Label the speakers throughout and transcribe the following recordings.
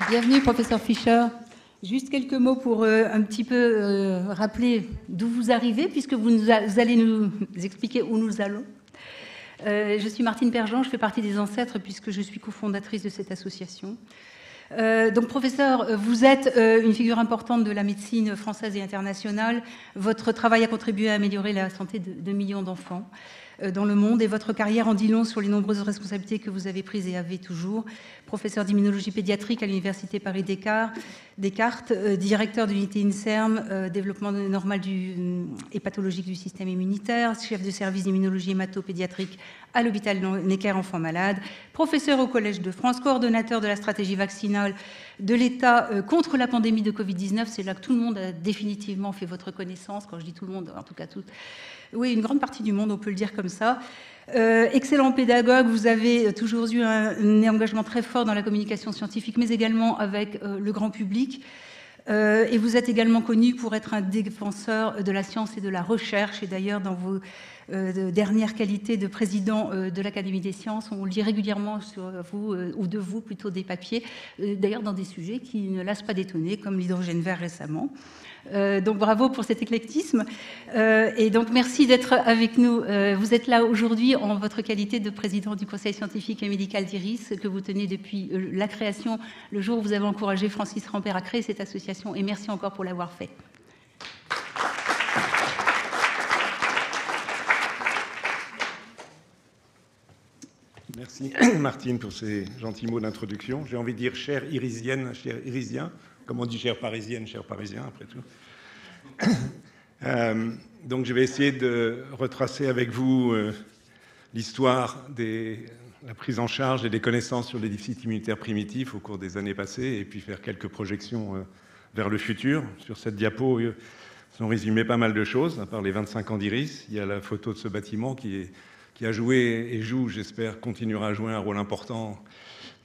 Speaker 1: Bienvenue, professeur Fischer. Juste quelques mots pour un petit peu rappeler d'où vous arrivez, puisque vous allez nous expliquer où nous allons. Je suis Martine Perjean, je fais partie des ancêtres, puisque je suis cofondatrice de cette association. Donc, professeur, vous êtes une figure importante de la médecine française et internationale. Votre travail a contribué à améliorer la santé de millions d'enfants dans le monde, et votre carrière en dit long sur les nombreuses responsabilités que vous avez prises et avez toujours. Professeur d'immunologie pédiatrique à l'université Paris-Descartes, directeur de l'unité INSERM, développement normal et pathologique du système immunitaire, chef de service d'immunologie hémato-pédiatrique à l'hôpital Necker Enfants Malades, professeur au Collège de France, coordonnateur de la stratégie vaccinale de l'État contre la pandémie de Covid-19. C'est là que tout le monde a définitivement fait votre connaissance. Quand je dis tout le monde, en tout cas tout. Oui, une grande partie du monde, on peut le dire comme ça. Excellent pédagogue, vous avez toujours eu un engagement très fort dans la communication scientifique, mais également avec le grand public. Et vous êtes également connu pour être un défenseur de la science et de la recherche. Et d'ailleurs, dans vos dernières qualités de président de l'Académie des sciences, on lit régulièrement sur vous, ou de vous plutôt, des papiers, d'ailleurs dans des sujets qui ne lassent pas d'étonner, comme l'hydrogène vert récemment. Donc bravo pour cet éclectisme. Et donc merci d'être avec nous. Vous êtes là aujourd'hui en votre qualité de président du Conseil scientifique et médical d'IRIS, que vous tenez depuis la création, le jour où vous avez encouragé Francis Rampert à créer cette association. Et merci encore pour l'avoir fait.
Speaker 2: Merci Martine pour ces gentils mots d'introduction. J'ai envie de dire chère irisienne, cher irisien, comme on dit chère parisienne, cher parisien après tout. Donc je vais essayer de retracer avec vous l'histoire de la prise en charge et des connaissances sur les déficits immunitaires primitifs au cours des années passées, et puis faire quelques projections vers le futur. Sur cette diapo sont résumées pas mal de choses, à part les 25 ans d'IRIS. Il y a la photo de ce bâtiment qui a joué et joue, j'espère, continuera à jouer un rôle important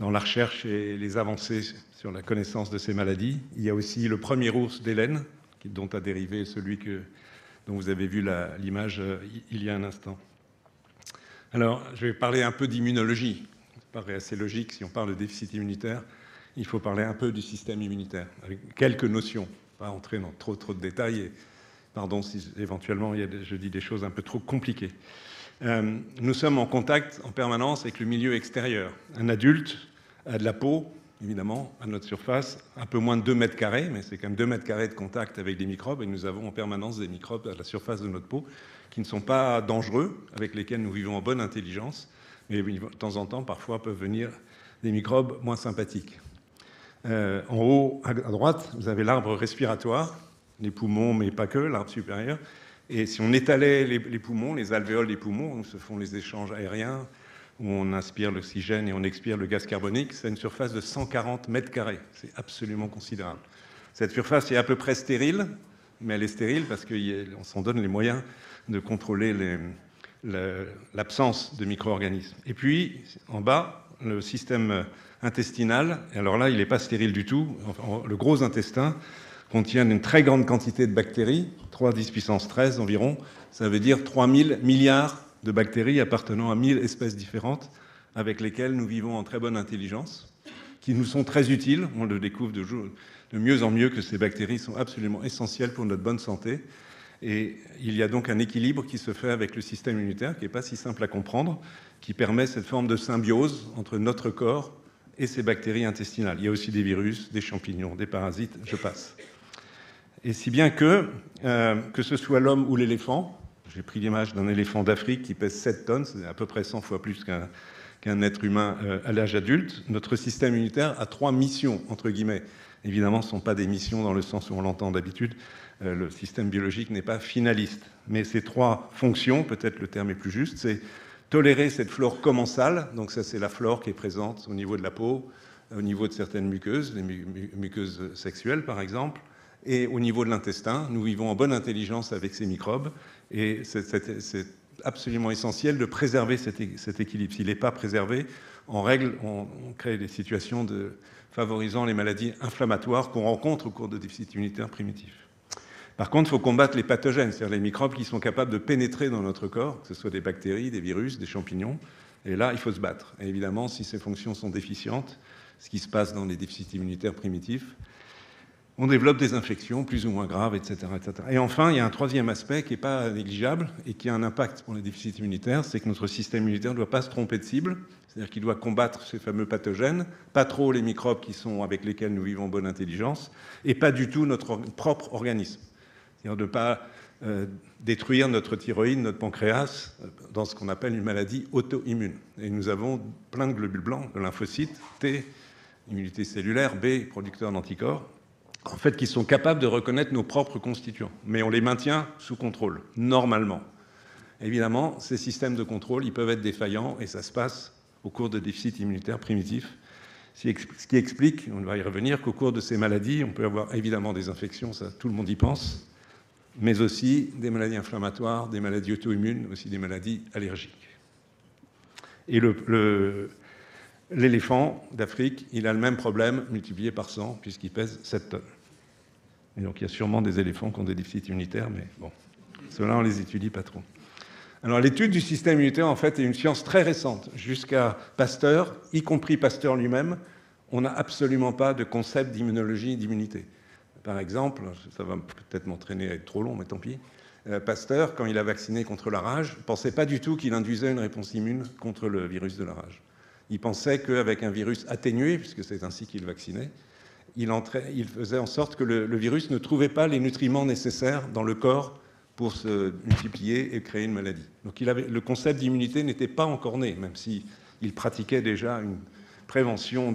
Speaker 2: dans la recherche et les avancées sur la connaissance de ces maladies. Il y a aussi le premier ours d'Hélène, dont a dérivé celui dont vous avez vu l'image il y a un instant. Alors, je vais parler un peu d'immunologie. Ça paraît assez logique, si on parle de déficit immunitaire, il faut parler un peu du système immunitaire, avec quelques notions, pas entrer dans trop de détails, et pardon si éventuellement je dis des choses un peu trop compliquées. Nous sommes en contact en permanence avec le milieu extérieur. Un adulte a de la peau, évidemment, à notre surface, un peu moins de 2 mètres carrés, mais c'est quand même 2 mètres carrés de contact avec des microbes, et nous avons en permanence des microbes à la surface de notre peau qui ne sont pas dangereux, avec lesquels nous vivons en bonne intelligence, mais de temps en temps, parfois, peuvent venir des microbes moins sympathiques. En haut, à droite, vous avez l'arbre respiratoire, les poumons, mais pas que, l'arbre supérieur. Et si on étalait les poumons, les alvéoles des poumons, où se font les échanges aériens, où on inspire l'oxygène et on expire le gaz carbonique, c'est une surface de 140 mètres carrés. C'est absolument considérable. Cette surface est à peu près stérile, mais elle est stérile parce qu'on s'en donne les moyens de contrôler l'absence de micro-organismes. Et puis, en bas, le système intestinal, alors là, il n'est pas stérile du tout. Le gros intestin contient une très grande quantité de bactéries, 3 × 10^13 environ. Ça veut dire 3000 milliards de bactéries appartenant à 1000 espèces différentes, avec lesquelles nous vivons en très bonne intelligence, qui nous sont très utiles. On le découvre de mieux en mieux que ces bactéries sont absolument essentielles pour notre bonne santé. Et il y a donc un équilibre qui se fait avec le système immunitaire, qui n'est pas si simple à comprendre, qui permet cette forme de symbiose entre notre corps et ces bactéries intestinales. Il y a aussi des virus, des champignons, des parasites, je passe. Et si bien que ce soit l'homme ou l'éléphant, j'ai pris l'image d'un éléphant d'Afrique qui pèse 7 tonnes, c'est à peu près 100 fois plus qu'un être humain à l'âge adulte, notre système immunitaire a 3 missions, entre guillemets. Évidemment, ce ne sont pas des missions dans le sens où on l'entend d'habitude. Le système biologique n'est pas finaliste. Mais ces 3 fonctions, peut-être le terme est plus juste, c'est tolérer cette flore commensale. Donc ça, c'est la flore qui est présente au niveau de la peau, au niveau de certaines muqueuses, les muqueuses sexuelles par exemple, et au niveau de l'intestin. Nous vivons en bonne intelligence avec ces microbes, et c'est absolument essentiel de préserver cet équilibre. S'il n'est pas préservé, en règle, on crée des situations favorisant les maladies inflammatoires qu'on rencontre au cours de déficits immunitaires primitifs. Par contre, il faut combattre les pathogènes, c'est-à-dire les microbes qui sont capables de pénétrer dans notre corps, que ce soit des bactéries, des virus, des champignons. Et là, il faut se battre. Et évidemment, si ces fonctions sont déficientes, ce qui se passe dans les déficits immunitaires primitifs. On développe des infections plus ou moins graves, etc., etc. Et enfin, il y a un troisième aspect qui n'est pas négligeable et qui a un impact pour les déficits immunitaires, c'est que notre système immunitaire ne doit pas se tromper de cible, c'est-à-dire qu'il doit combattre ces fameux pathogènes, pas trop les microbes avec lesquels nous vivons en bonne intelligence, et pas du tout notre propre organisme. C'est-à-dire de ne pas détruire notre thyroïde, notre pancréas, dans ce qu'on appelle une maladie auto-immune. Et nous avons plein de globules blancs, de lymphocytes, T, immunité cellulaire, B, producteurs d'anticorps, en fait, qui sont capables de reconnaître nos propres constituants. Mais on les maintient sous contrôle, normalement. Évidemment, ces systèmes de contrôle, ils peuvent être défaillants, et ça se passe au cours de déficits immunitaires primitifs. Ce qui explique, on va y revenir, qu'au cours de ces maladies, on peut avoir évidemment des infections, ça tout le monde y pense, mais aussi des maladies inflammatoires, des maladies auto-immunes, aussi des maladies allergiques. Et l'éléphant d'Afrique, il a le même problème multiplié par 100, puisqu'il pèse 7 tonnes. Et donc il y a sûrement des éléphants qui ont des déficits immunitaires, mais bon, ceux-là, on ne les étudie pas trop. Alors l'étude du système immunitaire, en fait, est une science très récente. Jusqu'à Pasteur, y compris Pasteur lui-même, on n'a absolument pas de concept d'immunologie et d'immunité. Par exemple, ça va peut-être m'entraîner à être trop long, mais tant pis, Pasteur, quand il a vacciné contre la rage, ne pensait pas du tout qu'il induisait une réponse immune contre le virus de la rage. Il pensait qu'avec un virus atténué, puisque c'est ainsi qu'il vaccinait, il faisait en sorte que le virus ne trouvait pas les nutriments nécessaires dans le corps pour se multiplier et créer une maladie. Donc le concept d'immunité n'était pas encore né, même s'il pratiquait déjà une prévention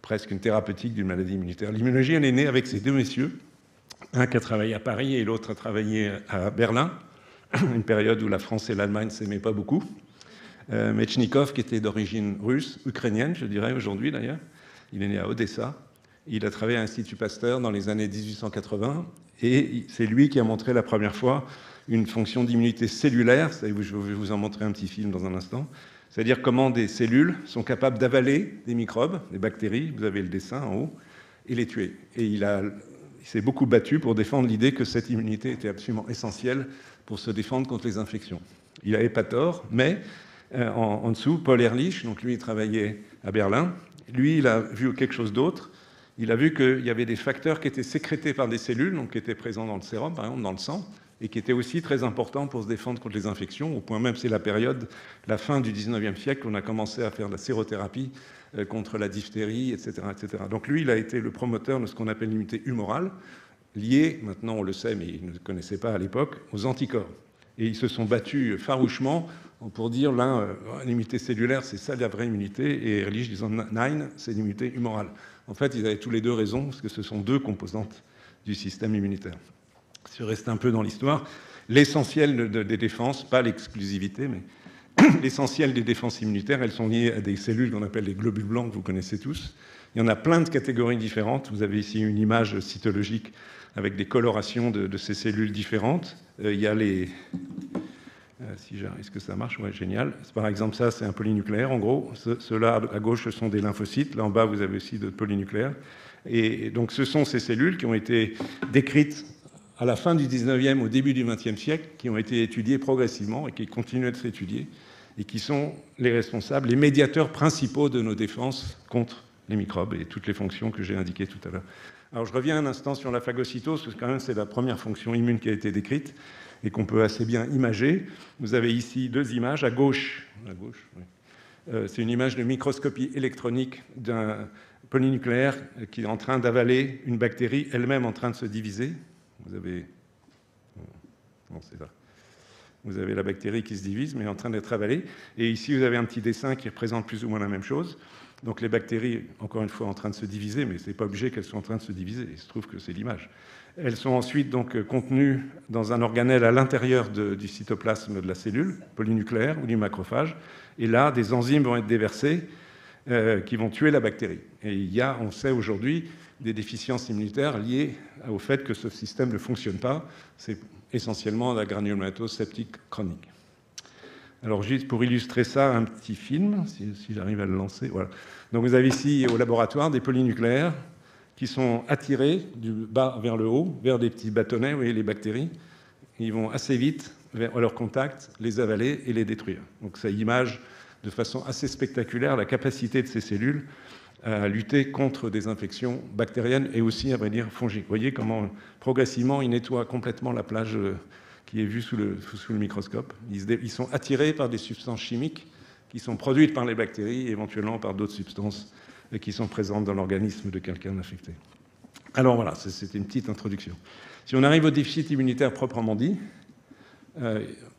Speaker 2: presque une thérapeutique d'une maladie immunitaire. L'immunologie, elle est née avec ces deux messieurs, un qui a travaillé à Paris et l'autre a travaillé à Berlin, une période où la France et l'Allemagne ne s'aimaient pas beaucoup. Metchnikov, qui était d'origine russe, ukrainienne, je dirais aujourd'hui d'ailleurs, il est né à Odessa, il a travaillé à l'Institut Pasteur dans les années 1880, et c'est lui qui a montré la première fois une fonction d'immunité cellulaire, je vais vous en montrer un petit film dans un instant, c'est-à-dire comment des cellules sont capables d'avaler des microbes, des bactéries, vous avez le dessin en haut, et les tuer. Et il s'est beaucoup battu pour défendre l'idée que cette immunité était absolument essentielle pour se défendre contre les infections. Il n'avait pas tort, mais en dessous, Paul Ehrlich, donc lui il travaillait à Berlin, lui il a vu quelque chose d'autre. Il a vu qu'il y avait des facteurs qui étaient sécrétés par des cellules, donc qui étaient présents dans le sérum, par exemple dans le sang, et qui étaient aussi très importants pour se défendre contre les infections, au point même c'est la fin du 19e siècle, on a commencé à faire de la sérothérapie contre la diphtérie, etc., etc. Donc lui, il a été le promoteur de ce qu'on appelle l'immunité humorale, liée, maintenant on le sait, mais il ne le connaissait pas à l'époque, aux anticorps. Et ils se sont battus farouchement pour dire l'immunité cellulaire, c'est ça la vraie immunité, et Ehrlich disant nein, c'est l'immunité humorale. En fait, ils avaient tous les deux raison, parce que ce sont deux composantes du système immunitaire. Si je reste un peu dans l'histoire, l'essentiel des défenses, pas l'exclusivité, mais l'essentiel des défenses immunitaires, elles sont liées à des cellules qu'on appelle les globules blancs, que vous connaissez tous. Il y en a plein de catégories différentes. Vous avez ici une image cytologique avec des colorations de ces cellules différentes. Il y a les... Est-ce que ça marche? Ouais, génial. Par exemple, ça, c'est un polynucléaire, en gros. Ceux-là, à gauche, ce sont des lymphocytes. Là, en bas, vous avez aussi d'autres polynucléaires. Et donc, ce sont ces cellules qui ont été décrites à la fin du 19e, au début du 20e siècle, qui ont été étudiées progressivement et qui continuent d'être étudiées, et qui sont les responsables, les médiateurs principaux de nos défenses contre les microbes et toutes les fonctions que j'ai indiquées tout à l'heure. Alors, je reviens un instant sur la phagocytose, parce que quand même, c'est la première fonction immune qui a été décrite et qu'on peut assez bien imager. Vous avez ici deux images. À gauche oui. C'est une image de microscopie électronique d'un polynucléaire qui est en train d'avaler une bactérie, elle-même en train de se diviser. Vous avez... Non, c'est là. Vous avez la bactérie qui se divise, mais en train d'être avalée. Et ici, vous avez un petit dessin qui représente plus ou moins la même chose. Donc les bactéries, encore une fois, en train de se diviser, mais ce n'est pas obligé qu'elles soient en train de se diviser. Il se trouve que c'est l'image. Elles sont ensuite donc contenues dans un organelle à l'intérieur du cytoplasme de la cellule, polynucléaire ou du macrophage. Et là, des enzymes vont être déversées qui vont tuer la bactérie. Et il y a, on sait aujourd'hui, des déficiences immunitaires liées au fait que ce système ne fonctionne pas. C'est essentiellement la granulomatose septique chronique. Alors, juste pour illustrer ça, un petit film, si j'arrive à le lancer. Voilà. Donc, vous avez ici, au laboratoire, des polynucléaires qui sont attirés du bas vers le haut, vers des petits bâtonnets, vous voyez, les bactéries. Ils vont assez vite, à leur contact, les avaler et les détruire. Donc, ça image de façon assez spectaculaire la capacité de ces cellules à lutter contre des infections bactériennes et aussi, à vrai dire, fongiques. Vous voyez comment, progressivement, ils nettoient complètement la plage qui est vue sous le microscope. Ils sont attirés par des substances chimiques qui sont produites par les bactéries, éventuellement par d'autres substances qui sont présentes dans l'organisme de quelqu'un infecté. Alors voilà, c'était une petite introduction. Si on arrive au déficit immunitaire proprement dit,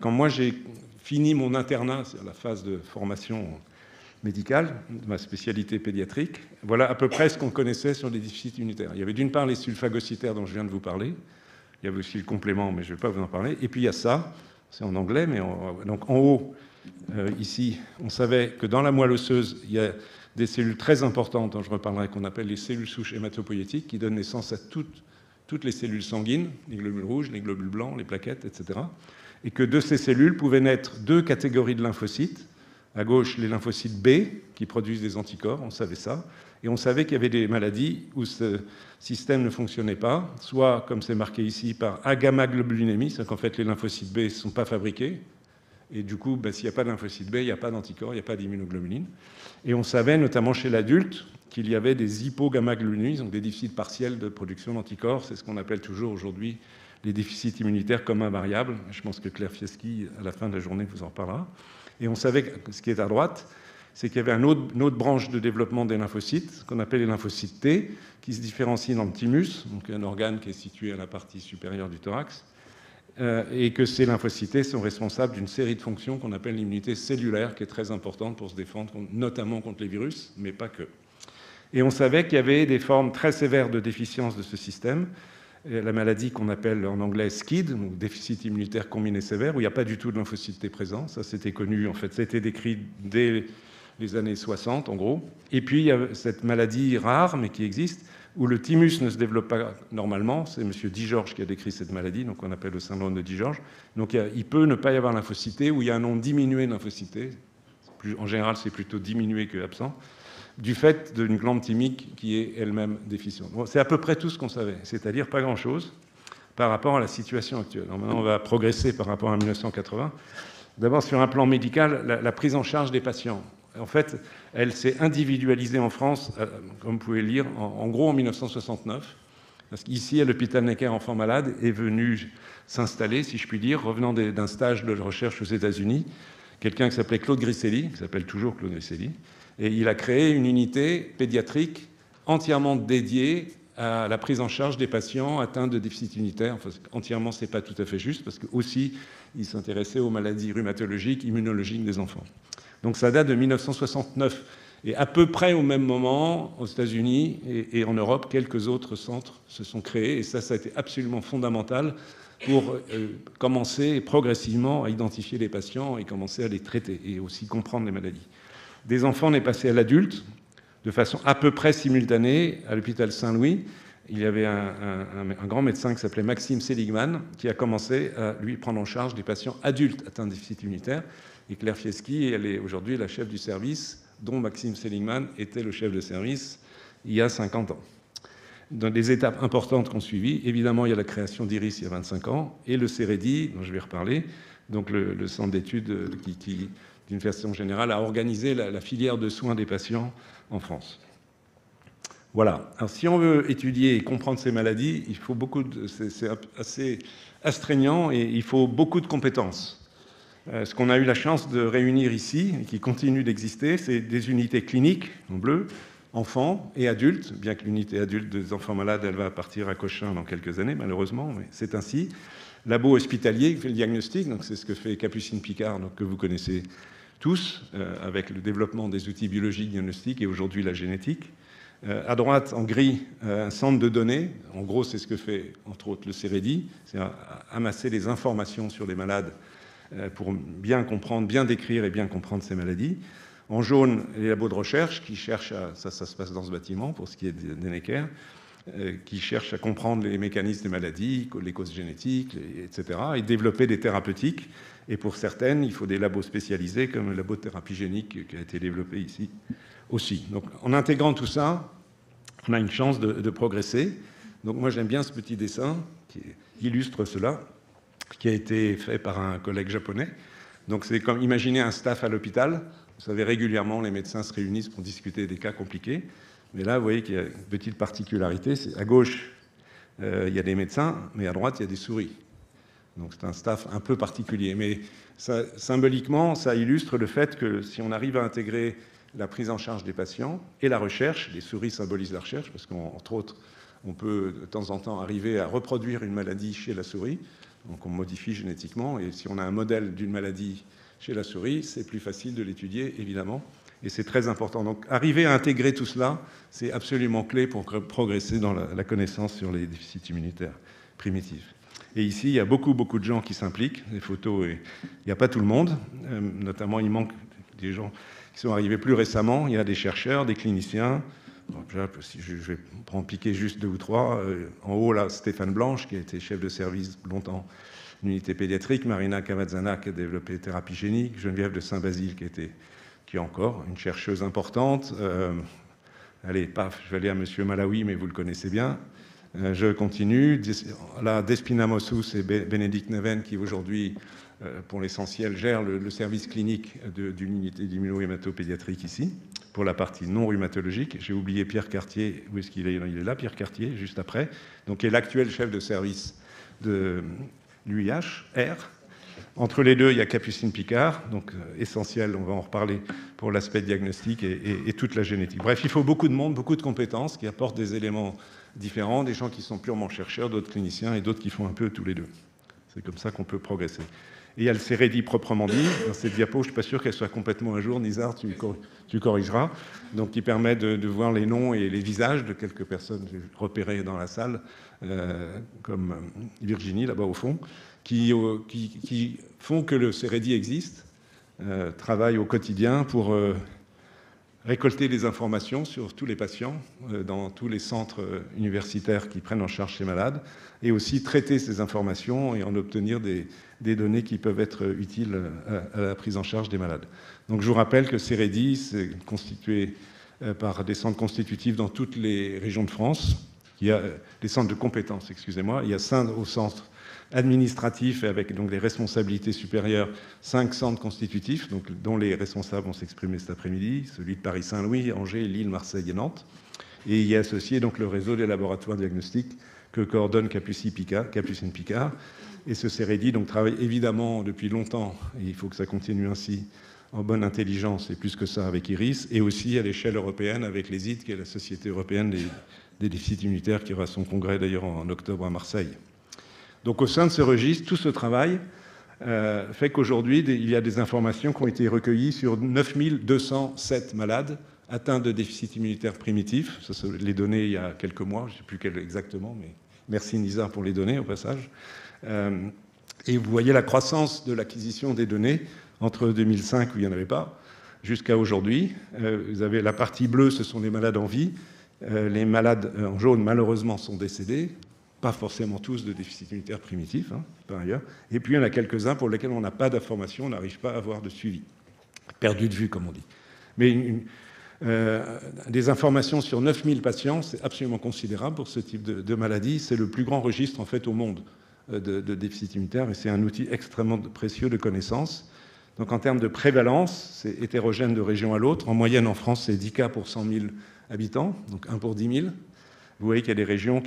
Speaker 2: quand moi j'ai fini mon internat, c'est la phase de formation médicale, de ma spécialité pédiatrique, voilà à peu près ce qu'on connaissait sur les déficits immunitaires. Il y avait d'une part les sulfagocitaires dont je viens de vous parler, il y avait aussi le complément, mais je ne vais pas vous en parler, et puis il y a ça, c'est en anglais, mais donc en haut, ici, on savait que dans la moelle osseuse, il y a des cellules très importantes, dont je reparlerai, qu'on appelle les cellules souches hématopoïétiques, qui donnent naissance à toutes les cellules sanguines, les globules rouges, les globules blancs, les plaquettes, etc. Et que de ces cellules pouvaient naître deux catégories de lymphocytes. À gauche, les lymphocytes B, qui produisent des anticorps, on savait ça. Et on savait qu'il y avait des maladies où ce système ne fonctionnait pas, soit, comme c'est marqué ici, par agamma-globulinémie, c'est-à-dire qu'en fait, les lymphocytes B ne sont pas fabriqués. Et du coup, s'il n'y a pas de lymphocytes B, il n'y a pas d'anticorps, il n'y a pas d'immunoglobuline. Et on savait, notamment chez l'adulte, qu'il y avait des hypogamma-globulinémies, donc des déficits partiels de production d'anticorps. C'est ce qu'on appelle toujours aujourd'hui les déficits immunitaires comme invariables. Je pense que Claire Fieschi, à la fin de la journée, vous en reparlera. Et on savait que ce qui est à droite, c'est qu'il y avait une autre branche de développement des lymphocytes, qu'on appelle les lymphocytes T, qui se différencient dans le thymus, donc un organe qui est situé à la partie supérieure du thorax, et que ces lymphocytes T sont responsables d'une série de fonctions qu'on appelle l'immunité cellulaire, qui est très importante pour se défendre, notamment contre les virus, mais pas que. Et on savait qu'il y avait des formes très sévères de déficience de ce système, la maladie qu'on appelle en anglais SCID, donc déficit immunitaire combiné sévère, où il n'y a pas du tout de lymphocytes T présents. Ça, c'était connu, en fait, ça a été décrit dès les années 60, en gros. Et puis, il y a cette maladie rare, mais qui existe, où le thymus ne se développe pas normalement. C'est M. Dijorge qui a décrit cette maladie, donc on appelle le syndrome de Dijorge. Donc, il peut ne pas y avoir lymphocytes T, où il y a un nombre diminué de lymphocytes T. En général, c'est plutôt diminué que absent, du fait d'une glande thymique qui est elle-même déficiente. Bon, c'est à peu près tout ce qu'on savait, c'est-à-dire pas grand-chose par rapport à la situation actuelle. Alors maintenant, on va progresser par rapport à 1980. D'abord, sur un plan médical, la prise en charge des patients. En fait, elle s'est individualisée en France, comme vous pouvez le lire, en gros en 1969, parce qu'ici, à l'hôpital Necker Enfants Malades, est venu s'installer, si je puis dire, revenant d'un stage de recherche aux États-Unis, quelqu'un qui s'appelait Claude Grisselli, qui s'appelle toujours Claude Grisselli, et il a créé une unité pédiatrique entièrement dédiée à la prise en charge des patients atteints de déficit immunitaire. Enfin, entièrement, ce n'est pas tout à fait juste, parce qu'aussi, il s'intéressait aux maladies rhumatologiques, immunologiques des enfants. Donc ça date de 1969. Et à peu près au même moment, aux États-Unis et en Europe, quelques autres centres se sont créés. Et ça a été absolument fondamental pour commencer progressivement à identifier les patients et commencer à les traiter et aussi comprendre les maladies. Des enfants, on est passé à l'adulte de façon à peu près simultanée à l'hôpital Saint-Louis. Il y avait un grand médecin qui s'appelait Maxime Seligman qui a commencé à lui prendre en charge des patients adultes atteints de déficit immunitaire. Et Claire Fieschi, elle est aujourd'hui la chef du service dont Maxime Seligman était le chef de service il y a 50 ans. Dans des étapes importantes qu'on suivi, évidemment, il y a la création d'IRIS il y a 25 ans et le CEREDI, dont je vais reparler, donc le centre d'études qui d'une façon générale, a organisé la filière de soins des patients en France. Voilà. Alors, si on veut étudier et comprendre ces maladies, il faut c'est assez astreignant et il faut beaucoup de compétences. Ce qu'on a eu la chance de réunir ici, et qui continue d'exister, c'est des unités cliniques, en bleu, enfants et adultes, bien que l'unité adulte des enfants malades, elle va partir à Cochin dans quelques années, malheureusement, mais c'est ainsi. Labo hospitalier qui fait le diagnostic, donc c'est ce que fait Capucine Picard, donc, que vous connaissez tous, avec le développement des outils biologiques diagnostiques et aujourd'hui la génétique. À droite, en gris, un centre de données. En gros, c'est ce que fait, entre autres, le CEREDI, c'est amasser des informations sur les malades pour bien comprendre, bien décrire et bien comprendre ces maladies. En jaune, les labos de recherche qui cherchent ça se passe dans ce bâtiment pour ce qui est des Necker, qui cherchent à comprendre les mécanismes des maladies, les causes génétiques, etc., et développer des thérapeutiques. Et pour certaines, il faut des labos spécialisés, comme le labo de thérapie génique qui a été développé ici aussi. Donc, en intégrant tout ça, on a une chance de progresser. Donc, moi, j'aime bien ce petit dessin qui illustre cela, qui a été fait par un collègue japonais. Donc, c'est comme imaginer un staff à l'hôpital, Vous savez, régulièrement, les médecins se réunissent pour discuter des cas compliqués. Mais là, vous voyez qu'il y a une petite particularité. À gauche, il y a des médecins, mais à droite, il y a des souris. Donc c'est un staff un peu particulier. Mais ça, symboliquement, ça illustre le fait que si on arrive à intégrer la prise en charge des patients et la recherche, les souris symbolisent la recherche, parce qu'entre autres, on peut de temps en temps arriver à reproduire une maladie chez la souris. Donc on modifie génétiquement, et si on a un modèle d'une maladie chez la souris, c'est plus facile de l'étudier, évidemment. Et c'est très important. Donc arriver à intégrer tout cela, c'est absolument clé pour progresser dans la connaissance sur les déficits immunitaires primitifs. Et ici, il y a beaucoup de gens qui s'impliquent. Les photos, il n'y a pas tout le monde. Notamment, il manque des gens qui sont arrivés plus récemment. Il y a des chercheurs, des cliniciens. Si je vais prendre piquer juste 2 ou 3. En haut, là, Stéphane Blanche, qui a été chef de service longtemps d'unité pédiatrique. Marina Cavazzana, qui a développé thérapie génique. Geneviève de Saint-Basile, qui est encore une chercheuse importante. Allez, paf, je vais aller à M. Malawi, mais vous le connaissez bien. Je continue. Là, Despina Mossus et Bénédicte Neven, qui aujourd'hui, pour l'essentiel, gèrent le service clinique d'une unité d'immuno-hématopédiatrique ici, pour la partie non rhumatologique. J'ai oublié Pierre Cartier. Où est-ce qu'il est ? Il est là, Pierre Cartier, juste après. Donc, qui est l'actuel chef de service de l'UIH-R. Entre les deux, il y a Capucine Picard, donc essentiel, on va en reparler, pour l'aspect diagnostique et toute la génétique. Bref, il faut beaucoup de monde, beaucoup de compétences qui apportent des éléments différents, des gens qui sont purement chercheurs, d'autres cliniciens et d'autres qui font un peu tous les deux. C'est comme ça qu'on peut progresser. Et il y a le CEREDI proprement dit. Dans cette diapo, je ne suis pas sûr qu'elle soit complètement à jour. Nizar, tu corrigeras. Donc, qui permet de voir les noms et les visages de quelques personnes repérées dans la salle, comme Virginie, là-bas au fond, qui font que le CEREDI existe, travaillent au quotidien pour récolter des informations sur tous les patients dans tous les centres universitaires qui prennent en charge ces malades, et aussi traiter ces informations et en obtenir des données qui peuvent être utiles à la prise en charge des malades. Donc je vous rappelle que CEREDI, c'est constitué par des centres constitutifs dans toutes les régions de France. Il y a des centres de compétences, excusez-moi. Il y a 5 au centre administratif et avec donc les responsabilités supérieures, 5 centres constitutifs, donc, dont les responsables vont s'exprimer cet après-midi, celui de Paris-Saint-Louis, Angers, Lille, Marseille et Nantes. Et il y a associé donc, le réseau des laboratoires diagnostiques que coordonne Capucine Picard. Et ce CEREDI donc, travaille évidemment depuis longtemps, et il faut que ça continue ainsi, en bonne intelligence, et plus que ça avec IRIS, et aussi à l'échelle européenne avec l'ESID, qui est la Société européenne des déficits immunitaires, qui aura son congrès d'ailleurs en octobre à Marseille. Donc au sein de ce registre, tout ce travail fait qu'aujourd'hui, il y a des informations qui ont été recueillies sur 9207 malades atteints de déficit immunitaire primitif. Ça, c'est les données il y a quelques mois, je ne sais plus quel exactement, mais merci Nizar pour les données au passage. Et vous voyez la croissance de l'acquisition des données entre 2005, où il n'y en avait pas, jusqu'à aujourd'hui. Vous avez la partie bleue, ce sont les malades en vie. Les malades en jaune, malheureusement, sont décédés. Pas forcément tous de déficit immunitaire primitif, hein, par ailleurs. Et puis, il y en a quelques-uns pour lesquels on n'a pas d'information, on n'arrive pas à avoir de suivi. Perdu de vue, comme on dit. Mais des informations sur 9000 patients, c'est absolument considérable pour ce type de maladie. C'est le plus grand registre, en fait, au monde de déficit immunitaire, et c'est un outil extrêmement précieux de connaissance. Donc, en termes de prévalence, c'est hétérogène de région à l'autre. En moyenne, en France, c'est 10 cas pour 100 000 habitants, donc 1 pour 10 000. Vous voyez qu'il y a des régions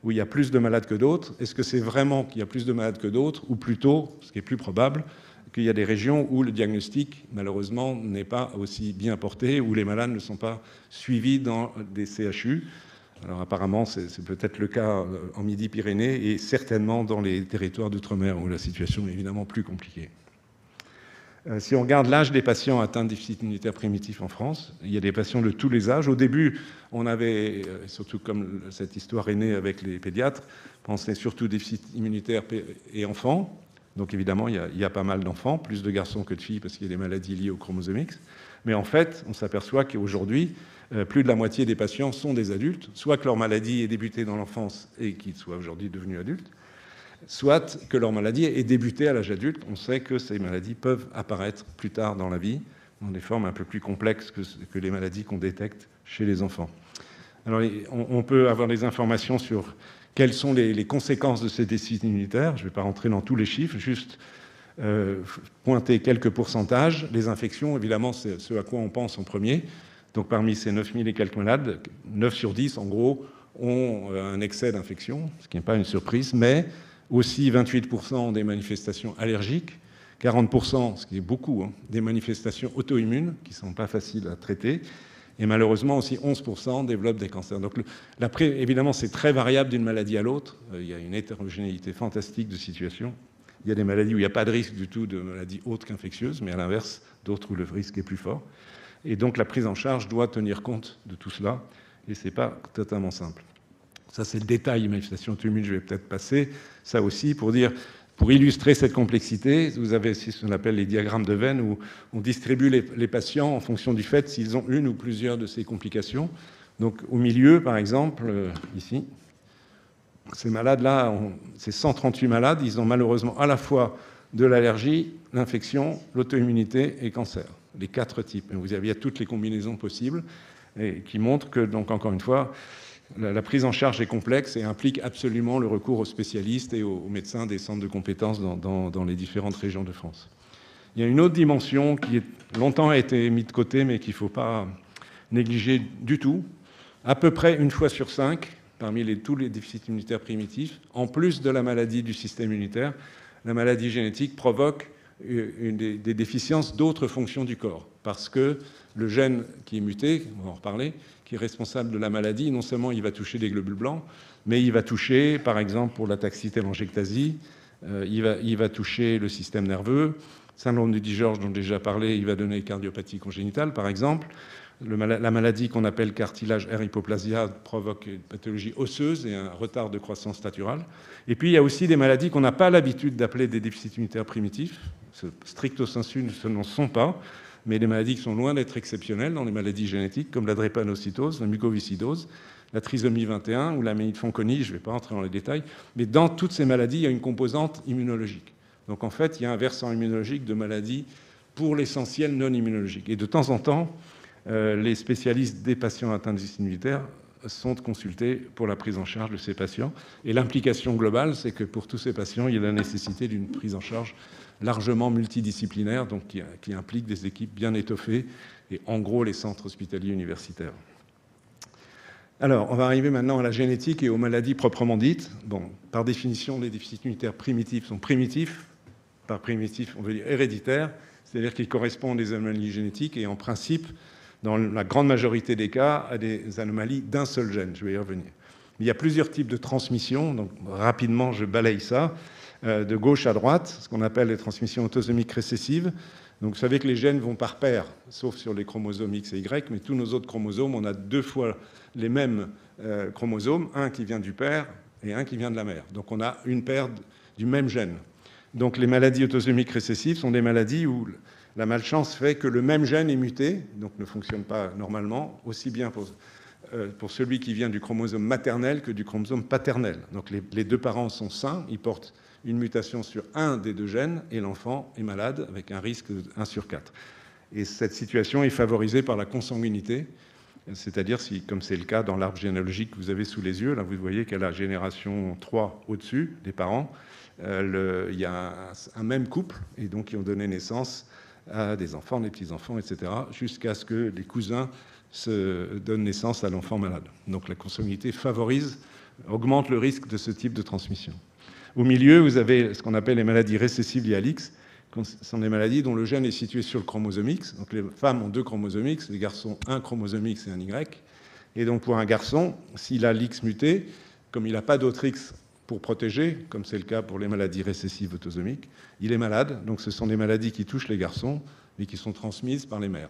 Speaker 2: où il y a plus de malades que d'autres. Est-ce que c'est vraiment qu'il y a plus de malades que d'autres, ou plutôt, ce qui est plus probable, qu'il y a des régions où le diagnostic, malheureusement, n'est pas aussi bien porté, où les malades ne sont pas suivis dans des CHU. Alors apparemment, c'est peut-être le cas en Midi-Pyrénées et certainement dans les territoires d'outre-mer, où la situation est évidemment plus compliquée. Si on regarde l'âge des patients atteints de déficit immunitaire primitif en France, il y a des patients de tous les âges. Au début, on avait, surtout comme cette histoire est née avec les pédiatres, pensait surtout déficit immunitaire et enfants. Donc évidemment, il y a pas mal d'enfants, plus de garçons que de filles parce qu'il y a des maladies liées au chromosome X. Mais en fait, on s'aperçoit qu'aujourd'hui, plus de la moitié des patients sont des adultes, soit que leur maladie est débutée dans l'enfance et qu'ils soient aujourd'hui devenus adultes, soit que leur maladie ait débuté à l'âge adulte. On sait que ces maladies peuvent apparaître plus tard dans la vie, dans des formes un peu plus complexes que les maladies qu'on détecte chez les enfants. Alors, on peut avoir des informations sur quelles sont les conséquences de ces déficits immunitaires. Je ne vais pas rentrer dans tous les chiffres, juste pointer quelques pourcentages. Les infections, évidemment, c'est ce à quoi on pense en premier. Donc parmi ces 9000 et quelques malades, 9 sur 10, en gros, ont un excès d'infection, ce qui n'est pas une surprise, mais aussi 28% ont des manifestations allergiques, 40%, ce qui est beaucoup, des manifestations auto-immunes qui ne sont pas faciles à traiter, et malheureusement aussi 11% développent des cancers. Donc évidemment, c'est très variable d'une maladie à l'autre. Il y a une hétérogénéité fantastique de situations. Il y a des maladies où il n'y a pas de risque du tout de maladies autres qu'infectieuses, mais à l'inverse, d'autres où le risque est plus fort. Et donc la prise en charge doit tenir compte de tout cela, et ce n'est pas totalement simple. Ça, c'est le détail des manifestations auto-immunes, je vais peut-être passer. Ça aussi, pour illustrer cette complexité, vous avez aussi ce qu'on appelle les diagrammes de Venn, où on distribue les patients en fonction du fait s'ils ont une ou plusieurs de ces complications. Donc au milieu, par exemple, ici, ces malades-là, c'est 138 malades, ils ont malheureusement à la fois de l'allergie, l'infection, l'auto-immunité et cancer, les 4 types. Et vous avez toutes les combinaisons possibles et qui montrent que, donc encore une fois, la prise en charge est complexe et implique absolument le recours aux spécialistes et aux médecins des centres de compétences dans les différentes régions de France. Il y a une autre dimension qui longtemps a été mise de côté, mais qu'il ne faut pas négliger du tout. À peu près 1 fois sur 5, parmi tous les déficits immunitaires primitifs, en plus de la maladie du système immunitaire, la maladie génétique provoque des déficiences d'autres fonctions du corps. Parce que le gène qui est muté, on va en reparler, qui est responsable de la maladie, non seulement il va toucher des globules blancs, mais il va toucher, par exemple, pour l'ataxie-télangiectasie, il va toucher le système nerveux. Syndrome de Guy-Georges, dont j'ai déjà parlé, il va donner cardiopathie congénitale, par exemple. La maladie qu'on appelle cartilage air hypoplasia provoque une pathologie osseuse et un retard de croissance naturelle. Et puis, il y a aussi des maladies qu'on n'a pas l'habitude d'appeler des déficits immunitaires primitifs. Stricto sensu, ce n'en sont pas, mais des maladies qui sont loin d'être exceptionnelles dans les maladies génétiques, comme la drépanocytose, la mucoviscidose, la trisomie 21 ou la fanconi, je ne vais pas entrer dans les détails, mais dans toutes ces maladies, il y a une composante immunologique. Donc en fait, il y a un versant immunologique de maladies pour l'essentiel non immunologiques. Et de temps en temps, les spécialistes des patients atteints de déficit immunitaire sont consultés pour la prise en charge de ces patients. Et l'implication globale, c'est que pour tous ces patients, il y a la nécessité d'une prise en charge largement multidisciplinaire, donc qui implique des équipes bien étoffées, et en gros les centres hospitaliers universitaires. Alors, on va arriver maintenant à la génétique et aux maladies proprement dites. Bon, par définition, les déficits immunitaires primitifs sont primitifs. Par primitif, on veut dire héréditaires, c'est-à-dire qu'ils correspondent à des anomalies génétiques et en principe, dans la grande majorité des cas, à des anomalies d'un seul gène. Je vais y revenir. Il y a plusieurs types de transmission, donc rapidement je balaye ça, de gauche à droite, ce qu'on appelle les transmissions autosomiques récessives. Donc vous savez que les gènes vont par paire, sauf sur les chromosomes X et Y, mais tous nos autres chromosomes, on a 2 fois les mêmes chromosomes, un qui vient du père et un qui vient de la mère. Donc on a une paire du même gène. Donc les maladies autosomiques récessives sont des maladies où la malchance fait que le même gène est muté, donc ne fonctionne pas normalement, aussi bien pour celui qui vient du chromosome maternel que du chromosome paternel. Donc les 2 parents sont sains, ils portent une mutation sur un des 2 gènes et l'enfant est malade avec un risque de 1 sur 4. Et cette situation est favorisée par la consanguinité, c'est-à-dire, comme c'est le cas dans l'arbre généalogique que vous avez sous les yeux, là vous voyez qu'à la génération 3 au-dessus des parents, il y a un même couple, et donc ils ont donné naissance à des enfants, des petits-enfants, etc., jusqu'à ce que les cousins se donnent naissance à l'enfant malade. Donc la consanguinité augmente le risque de ce type de transmission. Au milieu, vous avez ce qu'on appelle les maladies récessives liées à l'X. Ce sont des maladies dont le gène est situé sur le chromosome X. Donc les femmes ont 2 chromosomes X, les garçons un chromosome X et un Y. Et donc pour un garçon, s'il a l'X muté, comme il n'a pas d'autre X pour protéger, comme c'est le cas pour les maladies récessives autosomiques, il est malade. Donc ce sont des maladies qui touchent les garçons, mais qui sont transmises par les mères.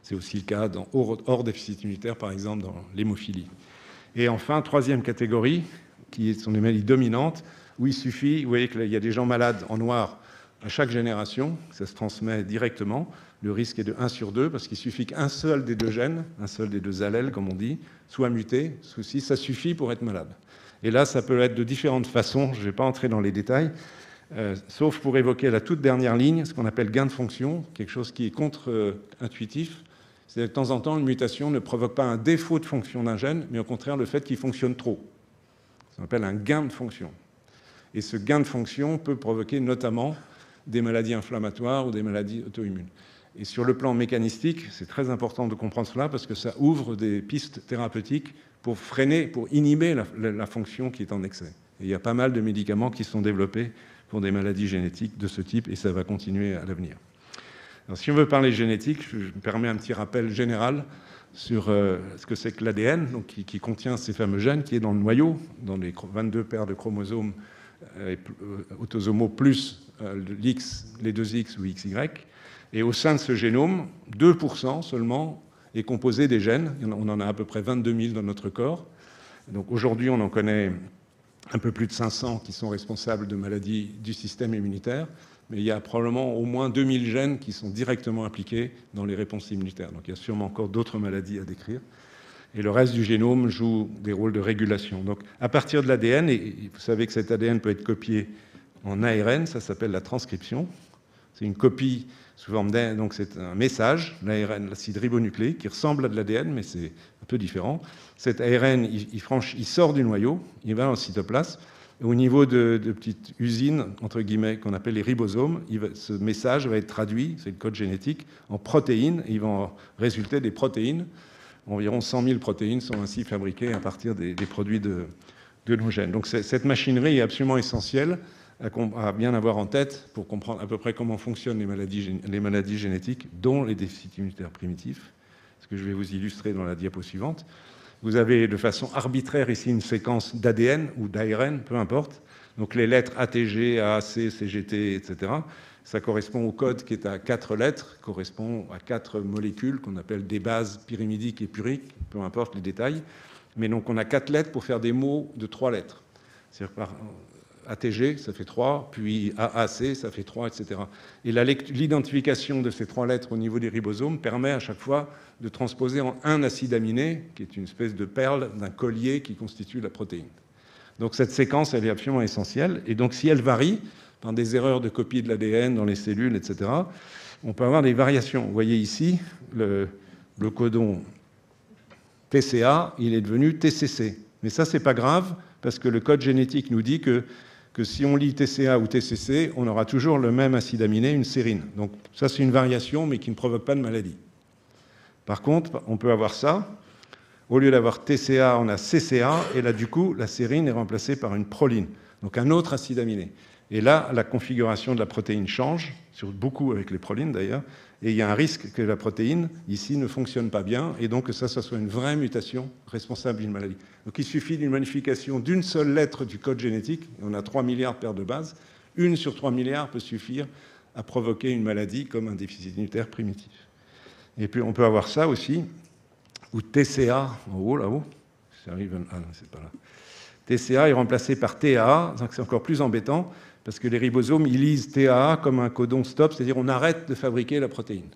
Speaker 2: C'est aussi le cas hors déficit immunitaire, par exemple dans l'hémophilie. Et enfin, 3e catégorie, qui sont des maladies dominantes, où il suffit, vous voyez qu'il y a des gens malades en noir à chaque génération, ça se transmet directement, le risque est de 1 sur 2, parce qu'il suffit qu'un seul des 2 gènes, un seul des 2 allèles, comme on dit, soit muté, ça suffit pour être malade. Et là, ça peut être de différentes façons, je ne vais pas entrer dans les détails, sauf pour évoquer la toute dernière ligne, ce qu'on appelle gain de fonction, quelque chose qui est contre-intuitif. C'est-à-dire que de temps en temps, une mutation ne provoque pas un défaut de fonction d'un gène, mais au contraire le fait qu'il fonctionne trop. Ça s'appelle un gain de fonction. Et ce gain de fonction peut provoquer notamment des maladies inflammatoires ou des maladies auto-immunes. Et sur le plan mécanistique, c'est très important de comprendre cela parce que ça ouvre des pistes thérapeutiques pour freiner, pour inhiber la fonction qui est en excès. Et il y a pas mal de médicaments qui sont développés pour des maladies génétiques de ce type et ça va continuer à l'avenir. Alors, si on veut parler génétique, je me permets un petit rappel général sur ce que c'est que l'ADN, donc qui contient ces fameux gènes, qui est dans le noyau, dans les 22 paires de chromosomes autosomaux plus l'X, les deux X ou XY. Et au sein de ce génome, 2% seulement est composé des gènes. On en a à peu près 22 000 dans notre corps. Donc aujourd'hui, on en connaît un peu plus de 500 qui sont responsables de maladies du système immunitaire. Mais il y a probablement au moins 2000 gènes qui sont directement impliqués dans les réponses immunitaires. Donc il y a sûrement encore d'autres maladies à décrire. Et le reste du génome joue des rôles de régulation. Donc à partir de l'ADN, et vous savez que cet ADN peut être copié en ARN, ça s'appelle la transcription. C'est une copie sous forme d'ARN, donc c'est un message, l'ARN, l'acide ribonucléique, qui ressemble à de l'ADN, mais c'est un peu différent. Cet ARN, il sort du noyau, il va dans le cytoplasme. Au niveau de petites usines, entre guillemets, qu'on appelle les ribosomes, ce message va être traduit, c'est le code génétique, en protéines, et il va en résulter des protéines. Environ 100 000 protéines sont ainsi fabriquées à partir des produits de nos gènes. Donc cette machinerie est absolument essentielle à bien avoir en tête pour comprendre à peu près comment fonctionnent les maladies génétiques, dont les déficits immunitaires primitifs, ce que je vais vous illustrer dans la diapo suivante. Vous avez de façon arbitraire ici une séquence d'ADN ou d'ARN, peu importe. Donc les lettres ATG, AAC, CGT, etc. Ça correspond au code qui est à 4 lettres, correspond à 4 molécules qu'on appelle des bases pyrimidiques et puriques, peu importe les détails. Mais donc on a 4 lettres pour faire des mots de 3 lettres. C'est-à-dire par ATG, ça fait 3, puis AAC, ça fait 3, etc. Et l'identification de ces 3 lettres au niveau des ribosomes permet à chaque fois de transposer en un acide aminé, qui est une espèce de perle d'un collier qui constitue la protéine. Donc cette séquence, elle est absolument essentielle. Et donc si elle varie, par des erreurs de copie de l'ADN dans les cellules, etc., on peut avoir des variations. Vous voyez ici, le codon TCA, il est devenu TCC. Mais ça, c'est pas grave, parce que le code génétique nous dit que si on lit TCA ou TCC, on aura toujours le même acide aminé, une sérine. Donc ça, c'est une variation, mais qui ne provoque pas de maladie. Par contre, on peut avoir ça. Au lieu d'avoir TCA, on a CCA, et là, du coup, la sérine est remplacée par une proline, donc un autre acide aminé. Et là, la configuration de la protéine change, sur beaucoup avec les prolines d'ailleurs, et il y a un risque que la protéine, ici, ne fonctionne pas bien, et donc que ça soit une vraie mutation responsable d'une maladie. Donc il suffit d'une modification d'une seule lettre du code génétique, on a 3 milliards de paires de bases, une sur 3 milliards peut suffire à provoquer une maladie comme un déficit immunitaire primitif. Et puis on peut avoir ça aussi, ou TCA, en haut, là-haut, ça arrive, ah non, c'est pas là. TCA est remplacé par TAA, donc c'est encore plus embêtant, parce que les ribosomes, ils lisent TAA comme un codon stop, c'est-à-dire on arrête de fabriquer la protéine.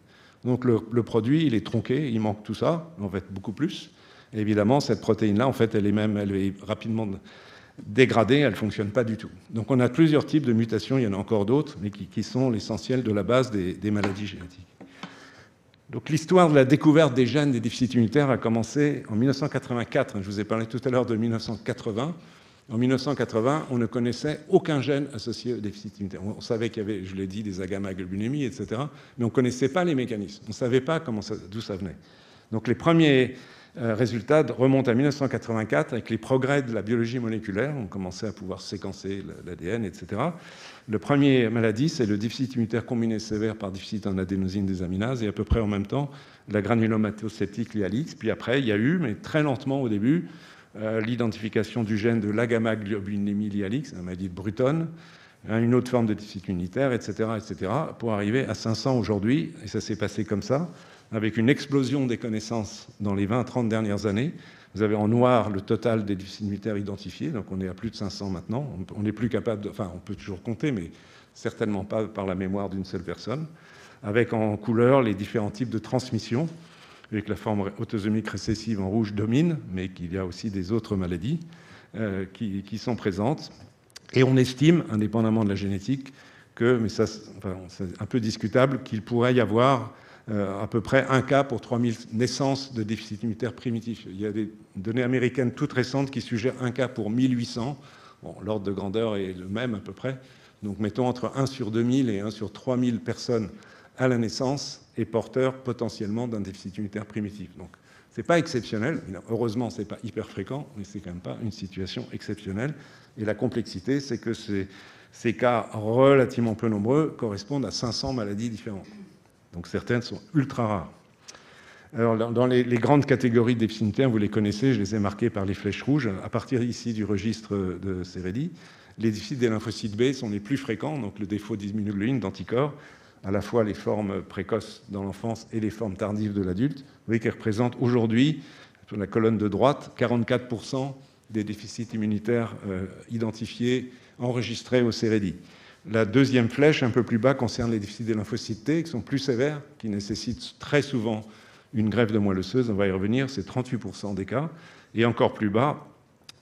Speaker 2: Donc le produit, il est tronqué, il manque tout ça, en fait beaucoup plus. Et évidemment, cette protéine-là, en fait, elle est rapidement dégradée, elle ne fonctionne pas du tout. Donc on a plusieurs types de mutations, il y en a encore d'autres, mais qui sont l'essentiel de la base des maladies génétiques. Donc l'histoire de la découverte des gènes des déficits immunitaires a commencé en 1984. Je vous ai parlé tout à l'heure de 1980. En 1980, on ne connaissait aucun gène associé au déficit immunitaire. On savait qu'il y avait, je l'ai dit, des agammaglobulémies, etc. Mais on ne connaissait pas les mécanismes. On ne savait pas d'où ça venait. Donc les premiers résultats remontent à 1984 avec les progrès de la biologie moléculaire. On commençait à pouvoir séquencer l'ADN, etc. Le premier maladie, c'est le déficit immunitaire combiné sévère par déficit en adénosine désaminase, et à peu près en même temps, la granulomatose-septique liée à l'X. Puis après, il y a eu, mais très lentement au début, l'identification du gène de l'agammaglobulinémie liée à l'X, la maladie de Bruton, une autre forme de déficit immunitaire, etc., pour arriver à 500 aujourd'hui. Et ça s'est passé comme ça, avec une explosion des connaissances dans les 20-30 dernières années. Vous avez en noir le total des déficits immunitaires identifiés, donc on est à plus de 500 maintenant. On n'est plus capable enfin, on peut toujours compter, mais certainement pas par la mémoire d'une seule personne. Avec en couleur les différents types de transmission, avec la forme autosomique récessive en rouge domine, mais qu'il y a aussi des autres maladies qui sont présentes. Et on estime, indépendamment de la génétique, mais ça, enfin, c'est un peu discutable, qu'il pourrait y avoir à peu près un cas pour 3000 naissances de déficit immunitaire primitif. Il y a des données américaines toutes récentes qui suggèrent un cas pour 1800. Bon, l'ordre de grandeur est le même à peu près. Donc mettons entre 1 sur 2000 et 1 sur 3000 personnes à la naissance est porteur potentiellement d'un déficit immunitaire primitif. Donc ce n'est pas exceptionnel, heureusement ce n'est pas hyper fréquent, mais c'est quand même pas une situation exceptionnelle. Et la complexité, c'est que ces cas relativement peu nombreux correspondent à 500 maladies différentes. Donc certaines sont ultra rares. Alors, dans les grandes catégories de déficits immunitaires, vous les connaissez, je les ai marquées par les flèches rouges. À partir ici du registre de Seredi, les déficits des lymphocytes B sont les plus fréquents, donc le défaut d'immunoglobuline, d'anticorps, à la fois les formes précoces dans l'enfance et les formes tardives de l'adulte. Vous voyez qu'elles représentent aujourd'hui, sur la colonne de droite, 44% des déficits immunitaires identifiés, enregistrés au Seredi. La deuxième flèche, un peu plus bas, concerne les déficits des lymphocytes T, qui sont plus sévères, qui nécessitent très souvent une greffe de moelle osseuse, on va y revenir, c'est 38% des cas. Et encore plus bas,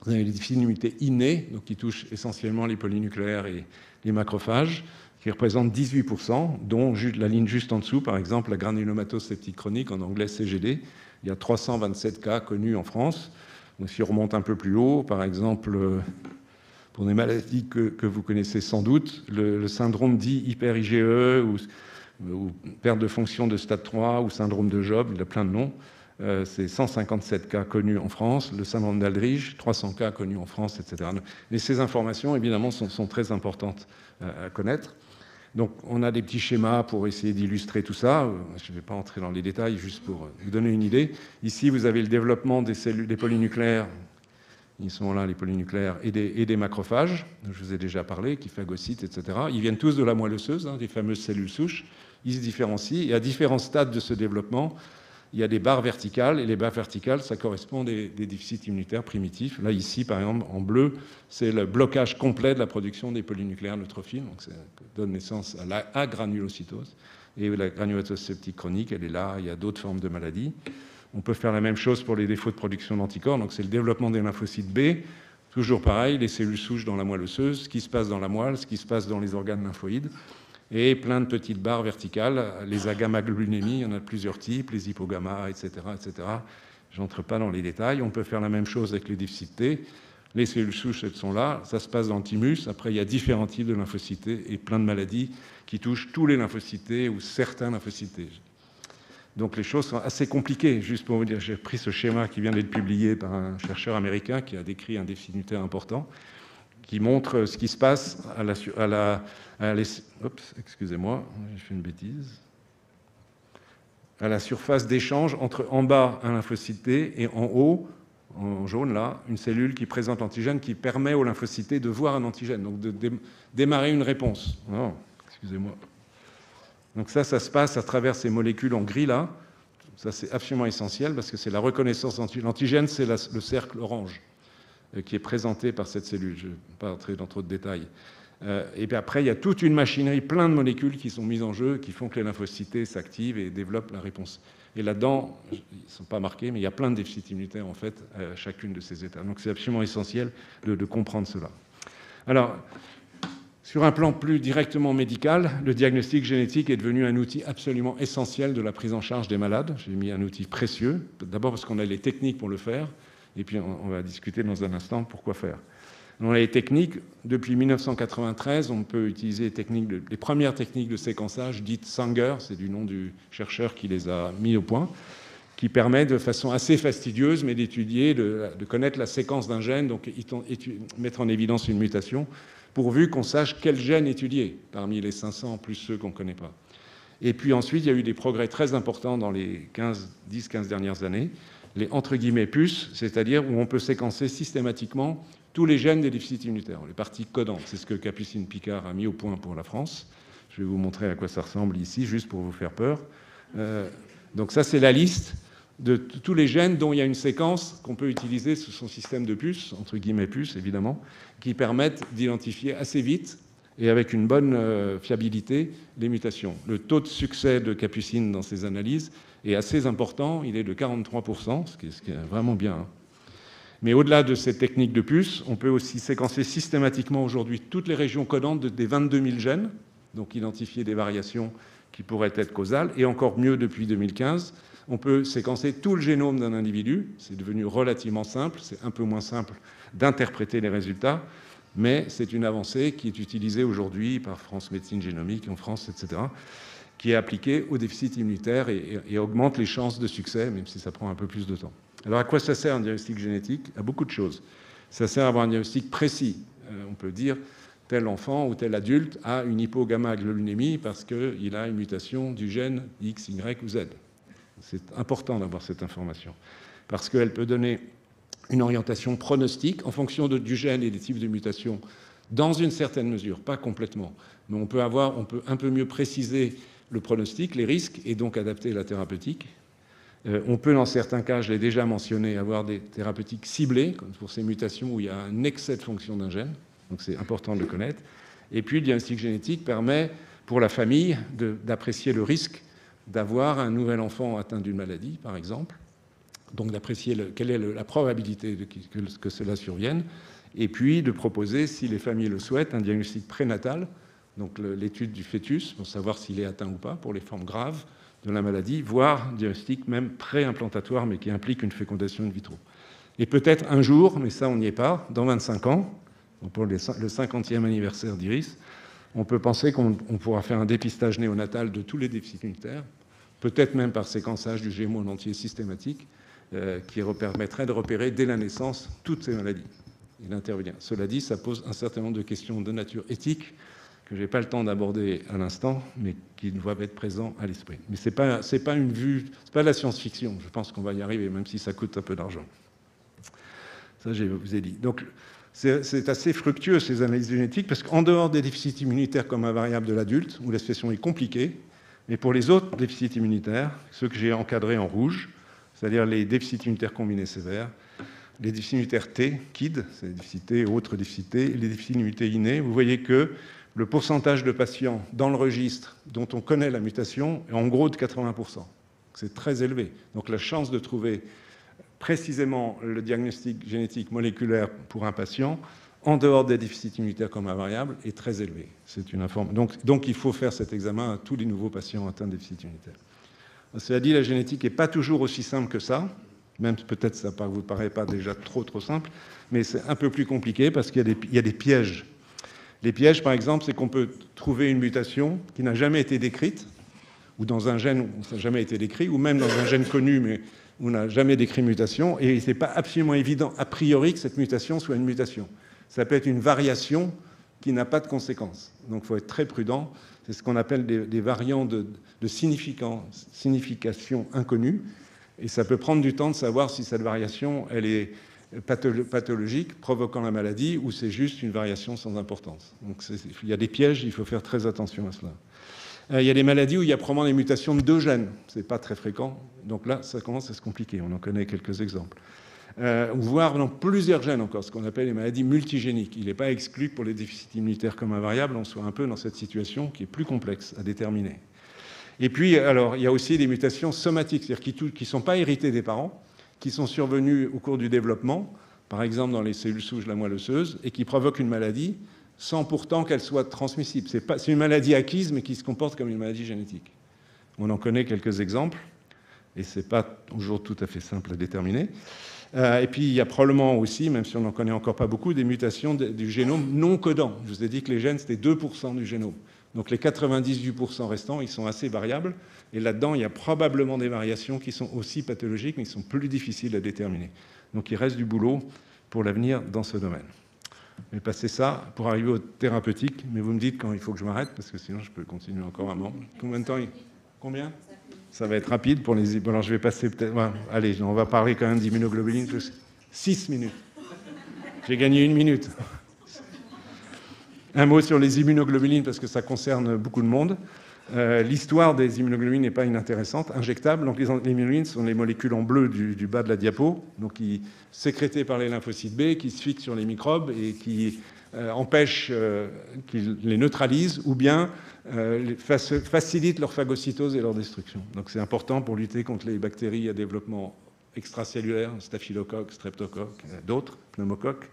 Speaker 2: vous avez les déficits d'immunité innés, donc qui touchent essentiellement les polynucléaires et les macrophages, qui représentent 18%, dont la ligne juste en dessous, par exemple, la granulomatose septique chronique, en anglais CGD. Il y a 327 cas connus en France. Donc, si on remonte un peu plus haut, par exemple, pour des maladies que vous connaissez sans doute, le syndrome dit hyper-IgE ou perte de fonction de stade 3 ou syndrome de Job, il a plein de noms. C'est 157 cas connus en France. Le syndrome d'Aldrich, 300 cas connus en France, etc. Mais ces informations, évidemment, sont très importantes à connaître. Donc, on a des petits schémas pour essayer d'illustrer tout ça. Je ne vais pas entrer dans les détails, juste pour vous donner une idée. Ici, vous avez le développement des cellules, des polynucléaires. Ils sont là, les polynucléaires, et des macrophages, dont je vous ai déjà parlé, qui phagocytent, etc. Ils viennent tous de la moelle osseuse, des fameuses cellules souches. Ils se différencient. Et à différents stades de ce développement, il y a des barres verticales. Et les barres verticales, ça correspond à des déficits immunitaires primitifs. Là, ici, par exemple, en bleu, c'est le blocage complet de la production des polynucléaires neutrophiles. Donc, ça donne naissance à la agranulocytose. Et la granulomatose septique chronique, elle est là. Il y a d'autres formes de maladies. On peut faire la même chose pour les défauts de production d'anticorps. Donc, c'est le développement des lymphocytes B. Toujours pareil, les cellules souches dans la moelle osseuse, ce qui se passe dans la moelle, ce qui se passe dans les organes lymphoïdes. Et plein de petites barres verticales. Les agammaglobulinémies, il y en a de plusieurs types, les hypogamma, etc. etc. Je n'entre pas dans les détails. On peut faire la même chose avec les déficits T. Les cellules souches, elles sont là. Ça se passe dans le thymus. Après, il y a différents types de lymphocytes T et plein de maladies qui touchent tous les lymphocytes T ou certains lymphocytes T. Donc les choses sont assez compliquées. Juste pour vous dire, j'ai pris ce schéma qui vient d'être publié par un chercheur américain qui a décrit un déficit immunitaire important, qui montre ce qui se passe excusez-moi, j'ai fait une bêtise. À la surface d'échange entre en bas un lymphocyte T et en haut, en jaune là, une cellule qui présente l'antigène qui permet au lymphocyte T de voir un antigène, donc de démarrer une réponse. Oh, excusez-moi. Donc ça se passe à travers ces molécules en gris là. Ça, c'est absolument essentiel parce que c'est la reconnaissance d'antigène. L'antigène, c'est le cercle orange qui est présenté par cette cellule. Je ne vais pas entrer dans trop de détails. Et puis après, il y a toute une machinerie, plein de molécules qui sont mises en jeu, qui font que les lymphocytes T s'activent et développent la réponse. Et là-dedans, ils ne sont pas marqués, mais il y a plein de déficits immunitaires, en fait, à chacune de ces étapes. Donc c'est absolument essentiel de comprendre cela. Alors, sur un plan plus directement médical, le diagnostic génétique est devenu un outil absolument essentiel de la prise en charge des malades. J'ai mis un outil précieux, d'abord parce qu'on a les techniques pour le faire, et puis on va discuter dans un instant pourquoi faire. Dans les techniques, depuis 1993, on peut utiliser les premières techniques de séquençage dites Sanger, c'est du nom du chercheur qui les a mis au point, qui permet de façon assez fastidieuse, mais d'étudier, de connaître la séquence d'un gène, donc mettre en évidence une mutation, pourvu qu'on sache quel gène étudier parmi les 500 plus ceux qu'on ne connaît pas. Et puis ensuite, il y a eu des progrès très importants dans les 10-15 dernières années, les entre guillemets puces, c'est-à-dire où on peut séquencer systématiquement tous les gènes des déficits immunitaires, les parties codantes. C'est ce que Capucine Picard a mis au point pour la France. Je vais vous montrer à quoi ça ressemble ici, juste pour vous faire peur. Donc ça, c'est la liste de tous les gènes dont il y a une séquence qu'on peut utiliser sous son système de puces, entre guillemets puces évidemment, qui permettent d'identifier assez vite et avec une bonne fiabilité les mutations. Le taux de succès de Capucine dans ces analyses est assez important, il est de 43%, ce qui est vraiment bien. Hein. Mais au-delà de cette technique de puces, on peut aussi séquencer systématiquement aujourd'hui toutes les régions codantes des 22 000 gènes, donc identifier des variations qui pourraient être causales, et encore mieux depuis 2015, on peut séquencer tout le génome d'un individu. C'est devenu relativement simple, c'est un peu moins simple d'interpréter les résultats, mais c'est une avancée qui est utilisée aujourd'hui par France Médecine Génomique, en France, etc., qui est appliquée au déficit immunitaire et augmente les chances de succès, même si ça prend un peu plus de temps. Alors à quoi ça sert un diagnostic génétique? À beaucoup de choses. Ça sert à avoir un diagnostic précis. On peut dire tel enfant ou tel adulte a une hypogamma-globulinémie parce qu'il a une mutation du gène X, Y ou Z. C'est important d'avoir cette information parce qu'elle peut donner une orientation pronostique en fonction du gène et des types de mutations dans une certaine mesure, pas complètement, mais on peut un peu mieux préciser le pronostic, les risques, et donc adapter la thérapeutique. On peut, dans certains cas, je l'ai déjà mentionné, avoir des thérapeutiques ciblées, comme pour ces mutations où il y a un excès de fonction d'un gène, donc c'est important de le connaître. Et puis, le diagnostic génétique permet, pour la famille, d'apprécier le risque d'avoir un nouvel enfant atteint d'une maladie, par exemple, donc d'apprécier quelle est la probabilité que cela survienne, et puis de proposer, si les familles le souhaitent, un diagnostic prénatal, donc l'étude du fœtus, pour savoir s'il est atteint ou pas, pour les formes graves de la maladie, voire un diagnostic même pré-implantatoire, mais qui implique une fécondation in vitro. Et peut-être un jour, mais ça on n'y est pas, dans 25 ans, donc pour le 50e anniversaire d'Iris, on peut penser qu'on pourra faire un dépistage néonatal de tous les déficits immunitaires, peut-être même par séquençage du génome en entier systématique, qui permettrait de repérer dès la naissance toutes ces maladies et d'intervenir. Cela dit, ça pose un certain nombre de questions de nature éthique que je n'ai pas le temps d'aborder à l'instant, mais qui doivent être présents à l'esprit. Mais ce n'est pas une vue, c'est pas de la science-fiction. Je pense qu'on va y arriver, même si ça coûte un peu d'argent. Ça, je vous ai dit. Donc, c'est assez fructueux, ces analyses génétiques, parce qu'en dehors des déficits immunitaires comme invariable de l'adulte, où la situation est compliquée, mais pour les autres déficits immunitaires, ceux que j'ai encadrés en rouge, c'est-à-dire les déficits immunitaires combinés sévères, les déficits immunitaires T, KID, c'est les déficits T, autres déficits T, et les déficits immunitaires innés, vous voyez que le pourcentage de patients dans le registre dont on connaît la mutation est en gros de 80%. C'est très élevé. Donc la chance de trouver précisément le diagnostic génétique moléculaire pour un patient en dehors des déficits immunitaires comme invariable est très élevée. C'est une donc il faut faire cet examen à tous les nouveaux patients atteints de déficit immunitaire. Cela dit, la génétique n'est pas toujours aussi simple que ça, même peut-être ça ne vous paraît pas déjà trop simple, mais c'est un peu plus compliqué parce qu'il y a des pièges. Les pièges, par exemple, c'est qu'on peut trouver une mutation qui n'a jamais été décrite, ou dans un gène où ça n'a jamais été décrit, ou même dans un gène connu, mais où on n'a jamais décrit mutation, et ce n'est pas absolument évident, a priori, que cette mutation soit une mutation. Ça peut être une variation qui n'a pas de conséquences. Donc il faut être très prudent. C'est ce qu'on appelle des variants de signification inconnue, et ça peut prendre du temps de savoir si cette variation, elle est pathologique, provoquant la maladie, ou c'est juste une variation sans importance. Donc il y a des pièges, il faut faire très attention à cela. Il y a des maladies où il y a probablement des mutations de 2 gènes. Ce n'est pas très fréquent. Donc là, ça commence à se compliquer. On en connaît quelques exemples. Voire dans plusieurs gènes encore, ce qu'on appelle les maladies multigéniques. Il n'est pas exclu pour les déficits immunitaires comme invariables, on soit un peu dans cette situation qui est plus complexe à déterminer. Et puis, alors, il y a aussi des mutations somatiques, c'est-à-dire qui ne sont pas héritées des parents, qui sont survenues au cours du développement, par exemple dans les cellules souches de la moelle osseuse, et qui provoquent une maladie sans pourtant qu'elle soit transmissible. C'est une maladie acquise, mais qui se comporte comme une maladie génétique. On en connaît quelques exemples, et ce n'est pas toujours tout à fait simple à déterminer. Et puis, il y a probablement aussi, même si on n'en connaît encore pas beaucoup, des mutations du génome non codant. Je vous ai dit que les gènes, c'était 2% du génome. Donc les 98% restants, ils sont assez variables. Et là-dedans, il y a probablement des variations qui sont aussi pathologiques, mais qui sont plus difficiles à déterminer. Donc il reste du boulot pour l'avenir dans ce domaine. Je vais passer ça pour arriver au thérapeutique. Mais vous me dites quand il faut que je m'arrête, parce que sinon je peux continuer encore un moment. Combien de temps? Combien? Ça va être rapide pour les... Alors je vais passer peut-être... Ouais, allez, on va parler quand même d'immunoglobulines. 6 minutes. J'ai gagné 1 minute. Un mot sur les immunoglobulines, parce que ça concerne beaucoup de monde. L'histoire des immunoglobulines n'est pas inintéressante. Injectables, donc les immunoglobulines sont les molécules en bleu du bas de la diapo, donc qui sécrétées par les lymphocytes B, qui se fixent sur les microbes et qui empêchent qu'ils les neutralisent, ou bien facilitent leur phagocytose et leur destruction. Donc c'est important pour lutter contre les bactéries à développement extracellulaire, staphylocoque, streptocoque, d'autres, pneumocoques,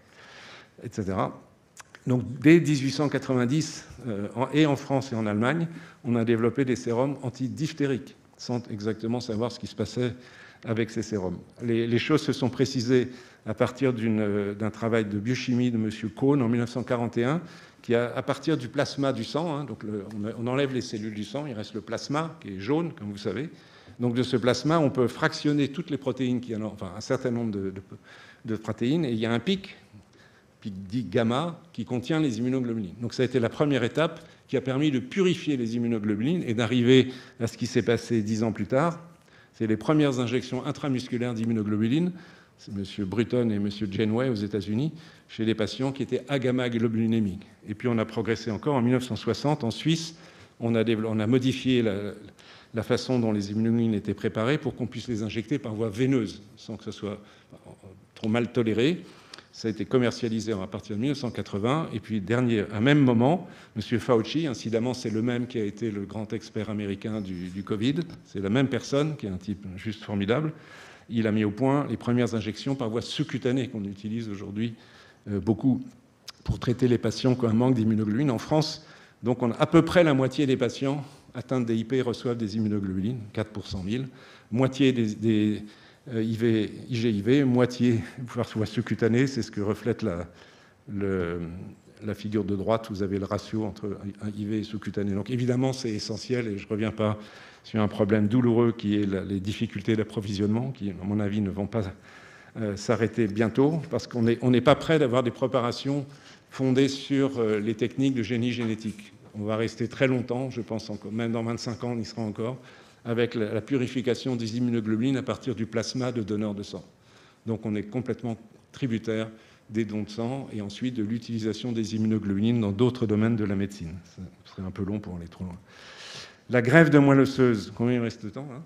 Speaker 2: etc. Donc, dès 1890, et en France et en Allemagne, on a développé des sérums antidiphtériques, sans exactement savoir ce qui se passait avec ces sérums. Les choses se sont précisées à partir d'un travail de biochimie de M. Cohn en 1941, qui à partir du plasma du sang, donc on enlève les cellules du sang, il reste le plasma qui est jaune, comme vous savez. Donc de ce plasma, on peut fractionner toutes les protéines, enfin un certain nombre de protéines, et il y a un pic dit gamma, qui contient les immunoglobulines. Donc ça a été la première étape qui a permis de purifier les immunoglobulines et d'arriver à ce qui s'est passé 10 ans plus tard. C'est les premières injections intramusculaires d'immunoglobulines, c'est M. Bruton et M. Janeway aux États-Unis, chez des patients qui étaient agammaglobulinémiques. Et puis on a progressé encore en 1960 en Suisse, on a modifié la façon dont les immunoglobulines étaient préparées pour qu'on puisse les injecter par voie veineuse, sans que ce soit trop mal toléré. Ça a été commercialisé à partir de 1980. Et puis, à même moment, M. Fauci, incidemment, c'est le même qui a été le grand expert américain du Covid. C'est la même personne, qui est un type juste formidable. Il a mis au point les premières injections par voie sous-cutanée qu'on utilise aujourd'hui beaucoup pour traiter les patients qui ont un manque d'immunoglobulines. En France, donc, à peu près la moitié des patients atteints de DIP reçoivent des immunoglobulines, 4 pour 100 000. Moitié des IGIV, moitié par voie sous-cutanée, c'est ce que reflète la figure de droite. Vous avez le ratio entre IV et sous-cutané. Donc évidemment, c'est essentiel, et je ne reviens pas sur un problème douloureux qui est les difficultés d'approvisionnement, qui, à mon avis, ne vont pas s'arrêter bientôt, parce qu'on n'est pas prêt d'avoir des préparations fondées sur les techniques de génie génétique. On va rester très longtemps, je pense, encore, même dans 25 ans, on y sera encore, avec la purification des immunoglobulines à partir du plasma de donneurs de sang. Donc on est complètement tributaire des dons de sang et ensuite de l'utilisation des immunoglobulines dans d'autres domaines de la médecine. Ce serait un peu long pour aller trop loin. La greffe de moelle osseuse, combien il reste de temps là ?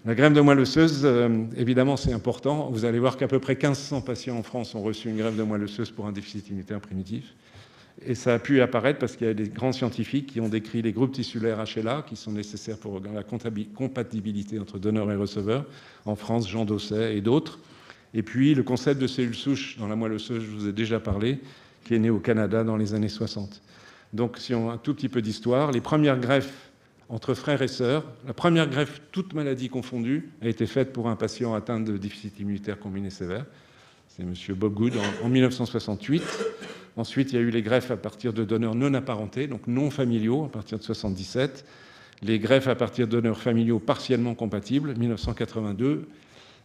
Speaker 2: La greffe de moelle osseuse, évidemment, c'est important. Vous allez voir qu'à peu près 1500 patients en France ont reçu une greffe de moelle osseuse pour un déficit immunitaire primitif. Et ça a pu apparaître parce qu'il y a des grands scientifiques qui ont décrit les groupes tissulaires HLA qui sont nécessaires pour la compatibilité entre donneurs et receveurs. En France, Jean Dosset et d'autres. Et puis le concept de cellules souches dans la moelle osseuse, je vous ai déjà parlé, qui est né au Canada dans les années 60. Donc si on a un tout petit peu d'histoire, les premières greffes entre frères et sœurs, la première greffe, toute maladie confondue, a été faite pour un patient atteint de déficit immunitaire combiné sévère. C'est M. Bob Good en 1968. Ensuite, il y a eu les greffes à partir de donneurs non apparentés, donc non familiaux, à partir de 1977. Les greffes à partir de donneurs familiaux partiellement compatibles, 1982.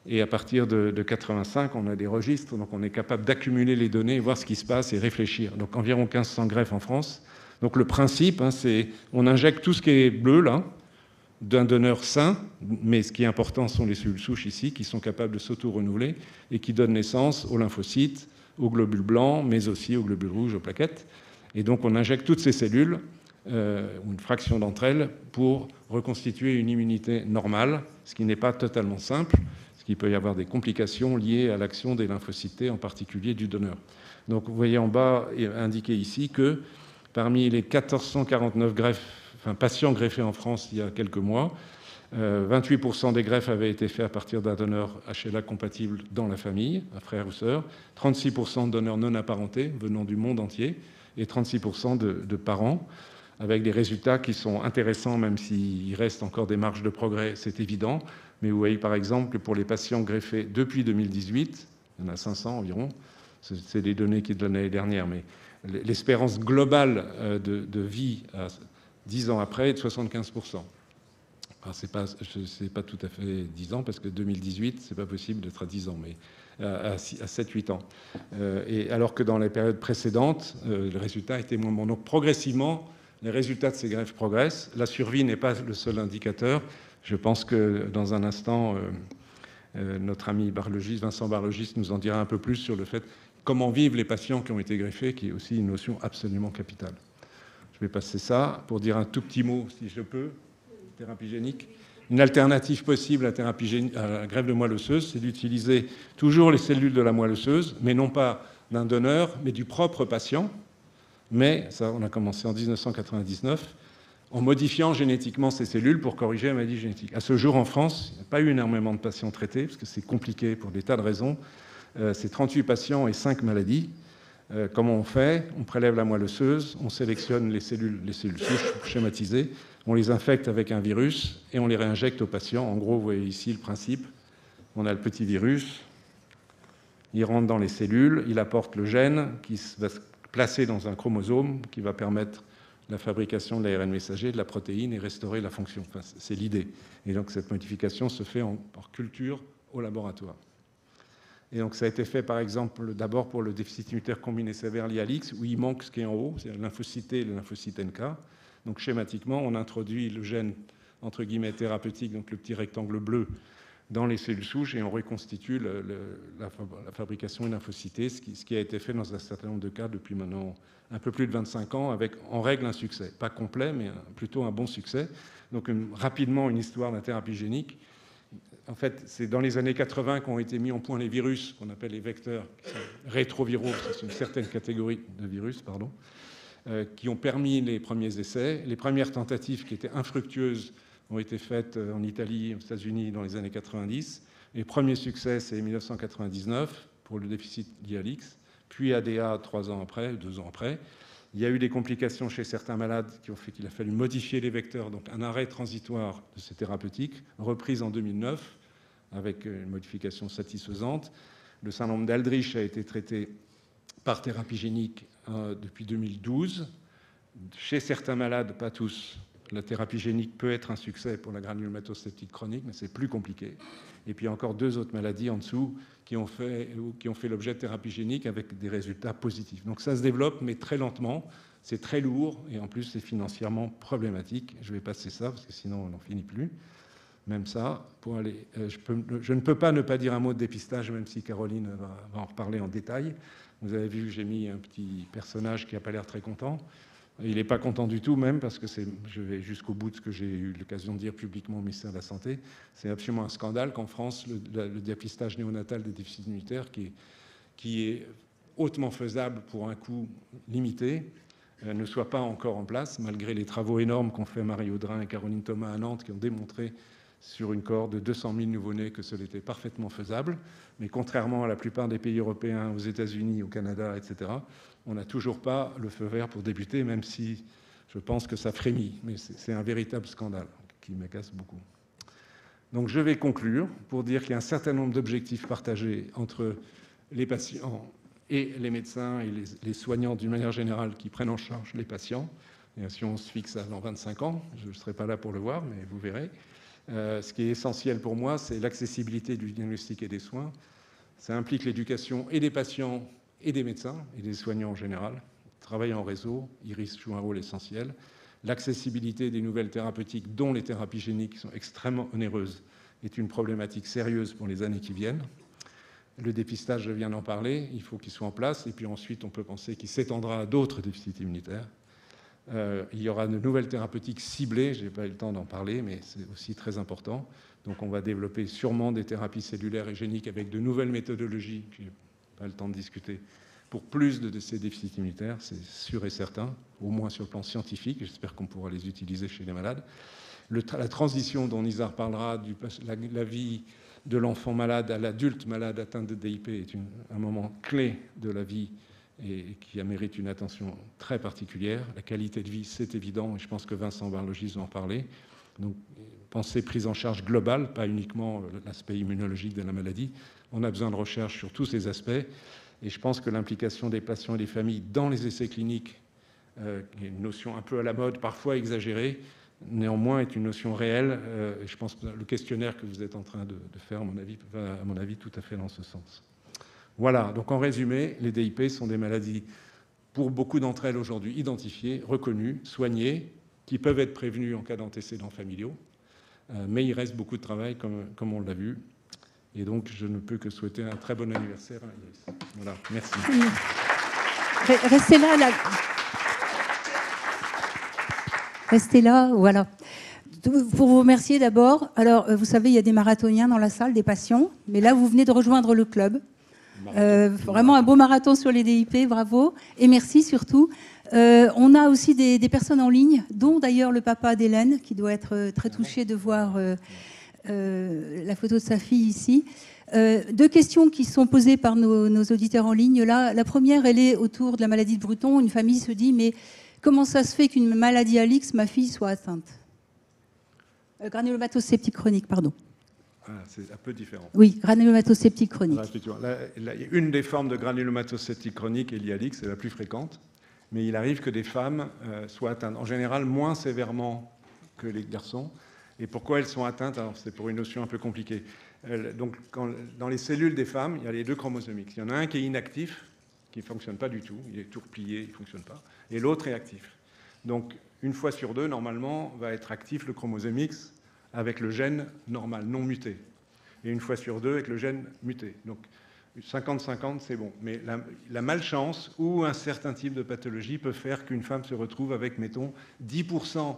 Speaker 2: Et à partir de 1985, on a des registres, donc on est capable d'accumuler les données, voir ce qui se passe et réfléchir. Donc environ 1500 greffes en France. Donc le principe, c'est on injecte tout ce qui est bleu, là, d'un donneur sain, mais ce qui est important sont les cellules souches ici, qui sont capables de s'auto-renouveler et qui donnent naissance aux lymphocytes, aux globules blancs, mais aussi aux globules rouges, aux plaquettes. Et donc on injecte toutes ces cellules, ou une fraction d'entre elles, pour reconstituer une immunité normale, ce qui n'est pas totalement simple, parce qu'il peut y avoir des complications liées à l'action des lymphocytes T, en particulier du donneur. Donc vous voyez en bas indiqué ici que parmi les 1449 patients greffés en France il y a quelques mois, 28% des greffes avaient été faites à partir d'un donneur HLA compatible dans la famille, un frère ou sœur, 36% de donneurs non apparentés venant du monde entier et 36% de parents, avec des résultats qui sont intéressants, même s'il reste encore des marges de progrès, c'est évident. Mais vous voyez par exemple que pour les patients greffés depuis 2018, il y en a 500 environ, c'est des données qui donnent l'année dernière, mais l'espérance globale de vie à 10 ans après est de 75%. Alors, c'est pas tout à fait 10 ans, parce que 2018, c'est pas possible d'être à 10 ans, mais à 7-8 ans. Et alors que dans les périodes précédentes, le résultat était moins bon. Donc progressivement, les résultats de ces greffes progressent. La survie n'est pas le seul indicateur. Je pense que dans un instant, notre ami Vincent Barlogiste nous en dira un peu plus sur le fait comment vivent les patients qui ont été greffés, qui est aussi une notion absolument capitale. Je vais passer ça pour dire un tout petit mot, si je peux. Thérapie génique. Une alternative possible à la greffe de moelle osseuse, c'est d'utiliser toujours les cellules de la moelle osseuse, mais non pas d'un donneur, mais du propre patient. Mais ça, on a commencé en 1999, en modifiant génétiquement ces cellules pour corriger la maladie génétique. À ce jour, en France, il n'y a pas eu énormément de patients traités, parce que c'est compliqué pour des tas de raisons. C'est 38 patients et 5 maladies. Comment on fait? On prélève la moelle osseuse, on sélectionne les cellules souches schématisées, on les infecte avec un virus et on les réinjecte au patient. En gros, vous voyez ici le principe. On a le petit virus, il rentre dans les cellules, il apporte le gène qui va se placer dans un chromosome qui va permettre la fabrication de l'ARN messager, de la protéine et restaurer la fonction. Enfin, c'est l'idée. Et donc cette modification se fait par culture au laboratoire. Et donc ça a été fait par exemple d'abord pour le déficit immunitaire combiné sévère lié à l'X, où il manque ce qui est en haut, c'est le lymphocyte T et le lymphocyte NK. Donc schématiquement, on introduit le gène entre guillemets thérapeutique, donc le petit rectangle bleu, dans les cellules souches et on reconstitue la fabrication des lymphocytes T, ce qui a été fait dans un certain nombre de cas depuis maintenant un peu plus de 25 ans, avec en règle un succès. Pas complet, mais plutôt un bon succès. Donc rapidement, une histoire de la thérapie génique. En fait, c'est dans les années 80 qu'ont été mis en point les virus, qu'on appelle les vecteurs rétroviraux, c'est une certaine catégorie de virus, qui ont permis les premiers essais. Les premières tentatives qui étaient infructueuses ont été faites en Italie, aux États-Unis dans les années 90. Les premiers succès, c'est 1999 pour le déficit lié à l'X, puis ADA 2 ans après. Il y a eu des complications chez certains malades qui ont fait qu'il a fallu modifier les vecteurs, donc un arrêt transitoire de ces thérapeutiques, reprise en 2009 avec une modification satisfaisante. Le syndrome d'Aldrich a été traité par thérapie génique depuis 2012. Chez certains malades, pas tous, la thérapie génique peut être un succès pour la granulomatose septique chronique, mais c'est plus compliqué. Et puis il y a encore 2 autres maladies en dessous qui ont fait l'objet de thérapie génique avec des résultats positifs. Donc ça se développe, mais très lentement. C'est très lourd et en plus c'est financièrement problématique. Je vais passer ça parce que sinon on n'en finit plus. Même ça, pour aller, je ne peux pas ne pas dire un mot de dépistage, même si Caroline va en reparler en détail. Vous avez vu que j'ai mis un petit personnage qui n'a pas l'air très content. Il n'est pas content du tout même, parce que je vais jusqu'au bout de ce que j'ai eu l'occasion de dire publiquement au ministère de la Santé. C'est absolument un scandale qu'en France, le dépistage néonatal des déficits immunitaires, qui est hautement faisable pour un coût limité, ne soit pas encore en place, malgré les travaux énormes qu'ont fait Marie Audrin et Caroline Thomas à Nantes, qui ont démontré sur une cohorte de 200 000 nouveau-nés que cela était parfaitement faisable. Mais contrairement à la plupart des pays européens, aux États-Unis, au Canada, etc., on n'a toujours pas le feu vert pour débuter, même si je pense que ça frémit. Mais c'est un véritable scandale qui m'agace beaucoup. Donc je vais conclure pour dire qu'il y a un certain nombre d'objectifs partagés entre les patients et les médecins et les soignants d'une manière générale qui prennent en charge les patients. Et si on se fixe avant 25 ans, je ne serai pas là pour le voir, mais vous verrez. Ce qui est essentiel pour moi, c'est l'accessibilité du diagnostic et des soins. Ça implique l'éducation et des patients et des médecins et des soignants en général. Travailler en réseau, IRIS joue un rôle essentiel. L'accessibilité des nouvelles thérapeutiques, dont les thérapies géniques, qui sont extrêmement onéreuses, est une problématique sérieuse pour les années qui viennent. Le dépistage, je viens d'en parler, il faut qu'il soit en place. Et puis ensuite, on peut penser qu'il s'étendra à d'autres déficits immunitaires. Il y aura de nouvelles thérapeutiques ciblées, je n'ai pas eu le temps d'en parler, mais c'est aussi très important. Donc on va développer sûrement des thérapies cellulaires et géniques avec de nouvelles méthodologies, je n'ai pas le temps de discuter, pour plus de ces déficits immunitaires, c'est sûr et certain, au moins sur le plan scientifique, j'espère qu'on pourra les utiliser chez les malades. La transition dont Nizar parlera, la vie de l'enfant malade à l'adulte malade atteint de DIP est un moment clé de la vie et qui mérite une attention très particulière. La qualité de vie, c'est évident, et je pense que Vincent Barlogis va en parler. Donc, penser prise en charge globale, pas uniquement l'aspect immunologique de la maladie. On a besoin de recherche sur tous ces aspects, et je pense que l'implication des patients et des familles dans les essais cliniques, qui est une notion un peu à la mode, parfois exagérée, néanmoins est une notion réelle. Et je pense que le questionnaire que vous êtes en train de faire, va, à mon avis, tout à fait dans ce sens. Voilà, donc en résumé, les DIP sont des maladies, pour beaucoup d'entre elles aujourd'hui, identifiées, reconnues, soignées, qui peuvent être prévenues en cas d'antécédents familiaux. Mais il reste beaucoup de travail, comme on l'a vu. Et donc, je ne peux que souhaiter un très bon anniversaire à Iris. Voilà, merci.
Speaker 1: Restez là. Restez là, voilà. Pour vous remercier d'abord. Alors, vous savez, il y a des marathoniens dans la salle, des patients. Mais là, vous venez de rejoindre le club. Vraiment un beau marathon sur les DIP, bravo. Et merci surtout. On a aussi des personnes en ligne, dont d'ailleurs le papa d'Hélène, qui doit être très touché de voir la photo de sa fille ici. Deux questions qui sont posées par nos auditeurs en ligne. Là, la première, elle est autour de la maladie de Bruton. Une famille se dit, mais comment ça se fait qu'une maladie à l'X, ma fille soit atteinte? Granulomatose septique chronique, pardon.
Speaker 2: Ah, c'est un peu différent.
Speaker 1: Oui, granulomatose septique chronique.
Speaker 2: Une des formes de granulomatose septique chronique est liée à l'X, c'est la plus fréquente, mais il arrive que des femmes soient atteintes, en général moins sévèrement que les garçons. Et pourquoi elles sont atteintes? Alors, c'est pour une notion un peu compliquée. Donc, dans les cellules des femmes, il y a les deux chromosomes X. Il y en a un qui est inactif, qui ne fonctionne pas du tout, il est tout replié, il ne fonctionne pas, et l'autre est actif. Donc, une fois sur deux, normalement, va être actif le chromosome X avec le gène normal, non muté. Et une fois sur deux, avec le gène muté. Donc, 50-50, c'est bon. Mais la malchance ou un certain type de pathologie peut faire qu'une femme se retrouve avec, mettons, 10%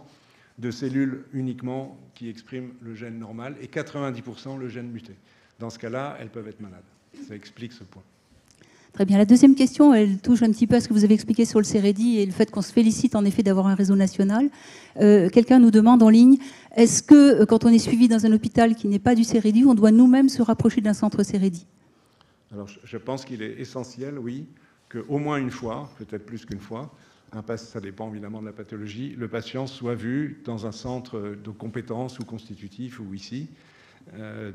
Speaker 2: de cellules uniquement qui expriment le gène normal et 90% le gène muté. Dans ce cas-là, elles peuvent être malades. Ça explique ce point.
Speaker 1: Très bien. La deuxième question, elle touche un petit peu à ce que vous avez expliqué sur le CEREDI et le fait qu'on se félicite en effet d'avoir un réseau national. Quelqu'un nous demande en ligne, est-ce que quand on est suivi dans un hôpital qui n'est pas du CEREDI, on doit nous-mêmes se rapprocher d'un centre CEREDI?
Speaker 2: Alors, je pense qu'il est essentiel, oui, qu'au moins une fois, peut-être plus qu'une fois, ça dépend évidemment de la pathologie, le patient soit vu dans un centre de compétences ou constitutif ou ici,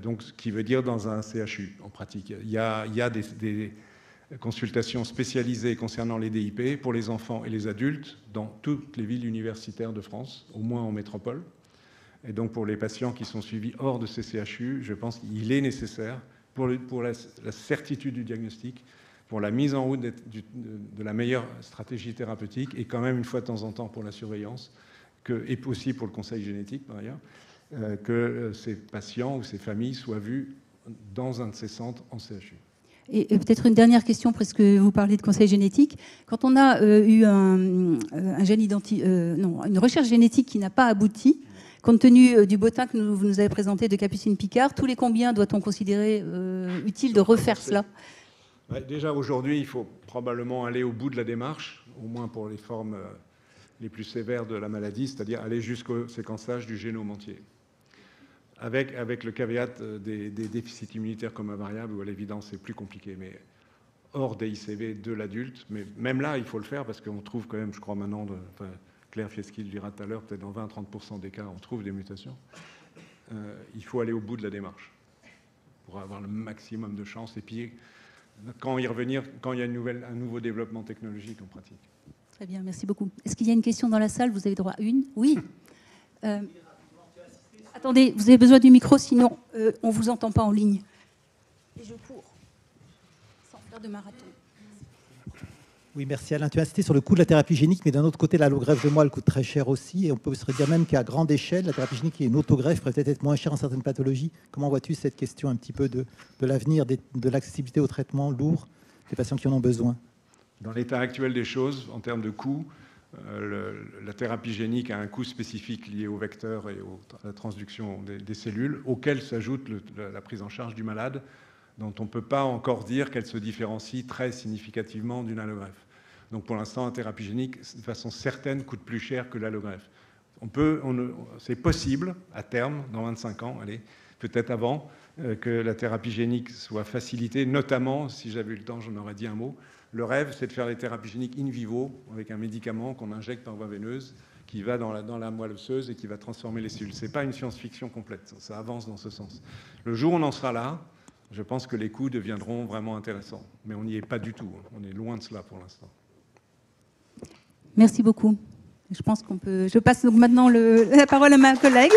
Speaker 2: donc ce qui veut dire dans un CHU en pratique. Il y a des consultations spécialisées concernant les DIP pour les enfants et les adultes dans toutes les villes universitaires de France, au moins en métropole. Et donc pour les patients qui sont suivis hors de ces CHU, je pense qu'il est nécessaire pour la certitude du diagnostic, pour la mise en route de la meilleure stratégie thérapeutique et quand même une fois de temps en temps pour la surveillance, et aussi pour le conseil génétique par ailleurs, que ces patients ou ces familles soient vus dans un de ces centres en CHU.
Speaker 1: Et peut-être une dernière question, parce que vous parlez de conseil génétique. Quand on a eu une recherche génétique qui n'a pas abouti, compte tenu du bottin que vous nous avez présenté de Capucine Picard, tous les combien doit-on considérer utile de refaire cela?
Speaker 2: Déjà aujourd'hui, il faut probablement aller au bout de la démarche, au moins pour les formes les plus sévères de la maladie, c'est-à-dire aller jusqu'au séquençage du génome entier. Avec le caveat des déficits immunitaires comme variable, où à l'évidence c'est plus compliqué, mais hors des ICV de l'adulte, mais même là il faut le faire parce qu'on trouve quand même, je crois maintenant, Claire Fieschi le dira tout à l'heure, peut-être dans 20-30% des cas on trouve des mutations. Il faut aller au bout de la démarche pour avoir le maximum de chances et puis quand y revenir, quand il y a un nouveau développement technologique en pratique.
Speaker 1: Très bien, merci beaucoup. Est-ce qu'il y a une question dans la salle? Vous avez droit à une? Oui. Attendez, vous avez besoin du micro, sinon on ne vous entend pas en ligne. Et je cours, sans faire de marathon.
Speaker 3: Oui, merci Alain. Tu as insisté sur le coût de la thérapie génique, mais d'un autre côté, l'allogreffe de moelle coûte très cher aussi. Et on peut se dire même qu'à grande échelle, la thérapie génique et une autogreffe pourrait peut-être être moins chère en certaines pathologies. Comment vois-tu cette question un petit peu de l'avenir, de l'accessibilité aux traitements lourds des patients qui en ont besoin?
Speaker 2: Dans l'état actuel des choses, en termes de coûts, la thérapie génique a un coût spécifique lié au vecteur et à la transduction des cellules, auquel s'ajoute la prise en charge du malade, dont on ne peut pas encore dire qu'elle se différencie très significativement d'une allogreffe. Donc pour l'instant, la thérapie génique, de façon certaine, coûte plus cher que l'allogreffe. C'est possible, à terme, dans 25 ans, allez, peut-être avant, que la thérapie génique soit facilitée, notamment, si j'avais eu le temps, j'en aurais dit un mot. Le rêve, c'est de faire les thérapies géniques in vivo, avec un médicament qu'on injecte par voie veineuse, qui va dans la moelle osseuse et qui va transformer les cellules. Ce n'est pas une science-fiction complète, ça avance dans ce sens. Le jour où on en sera là, je pense que les coûts deviendront vraiment intéressants. Mais on n'y est pas du tout, on est loin de cela pour l'instant.
Speaker 1: Merci beaucoup. Je pense qu'on peut. Je passe donc maintenant la parole à ma collègue.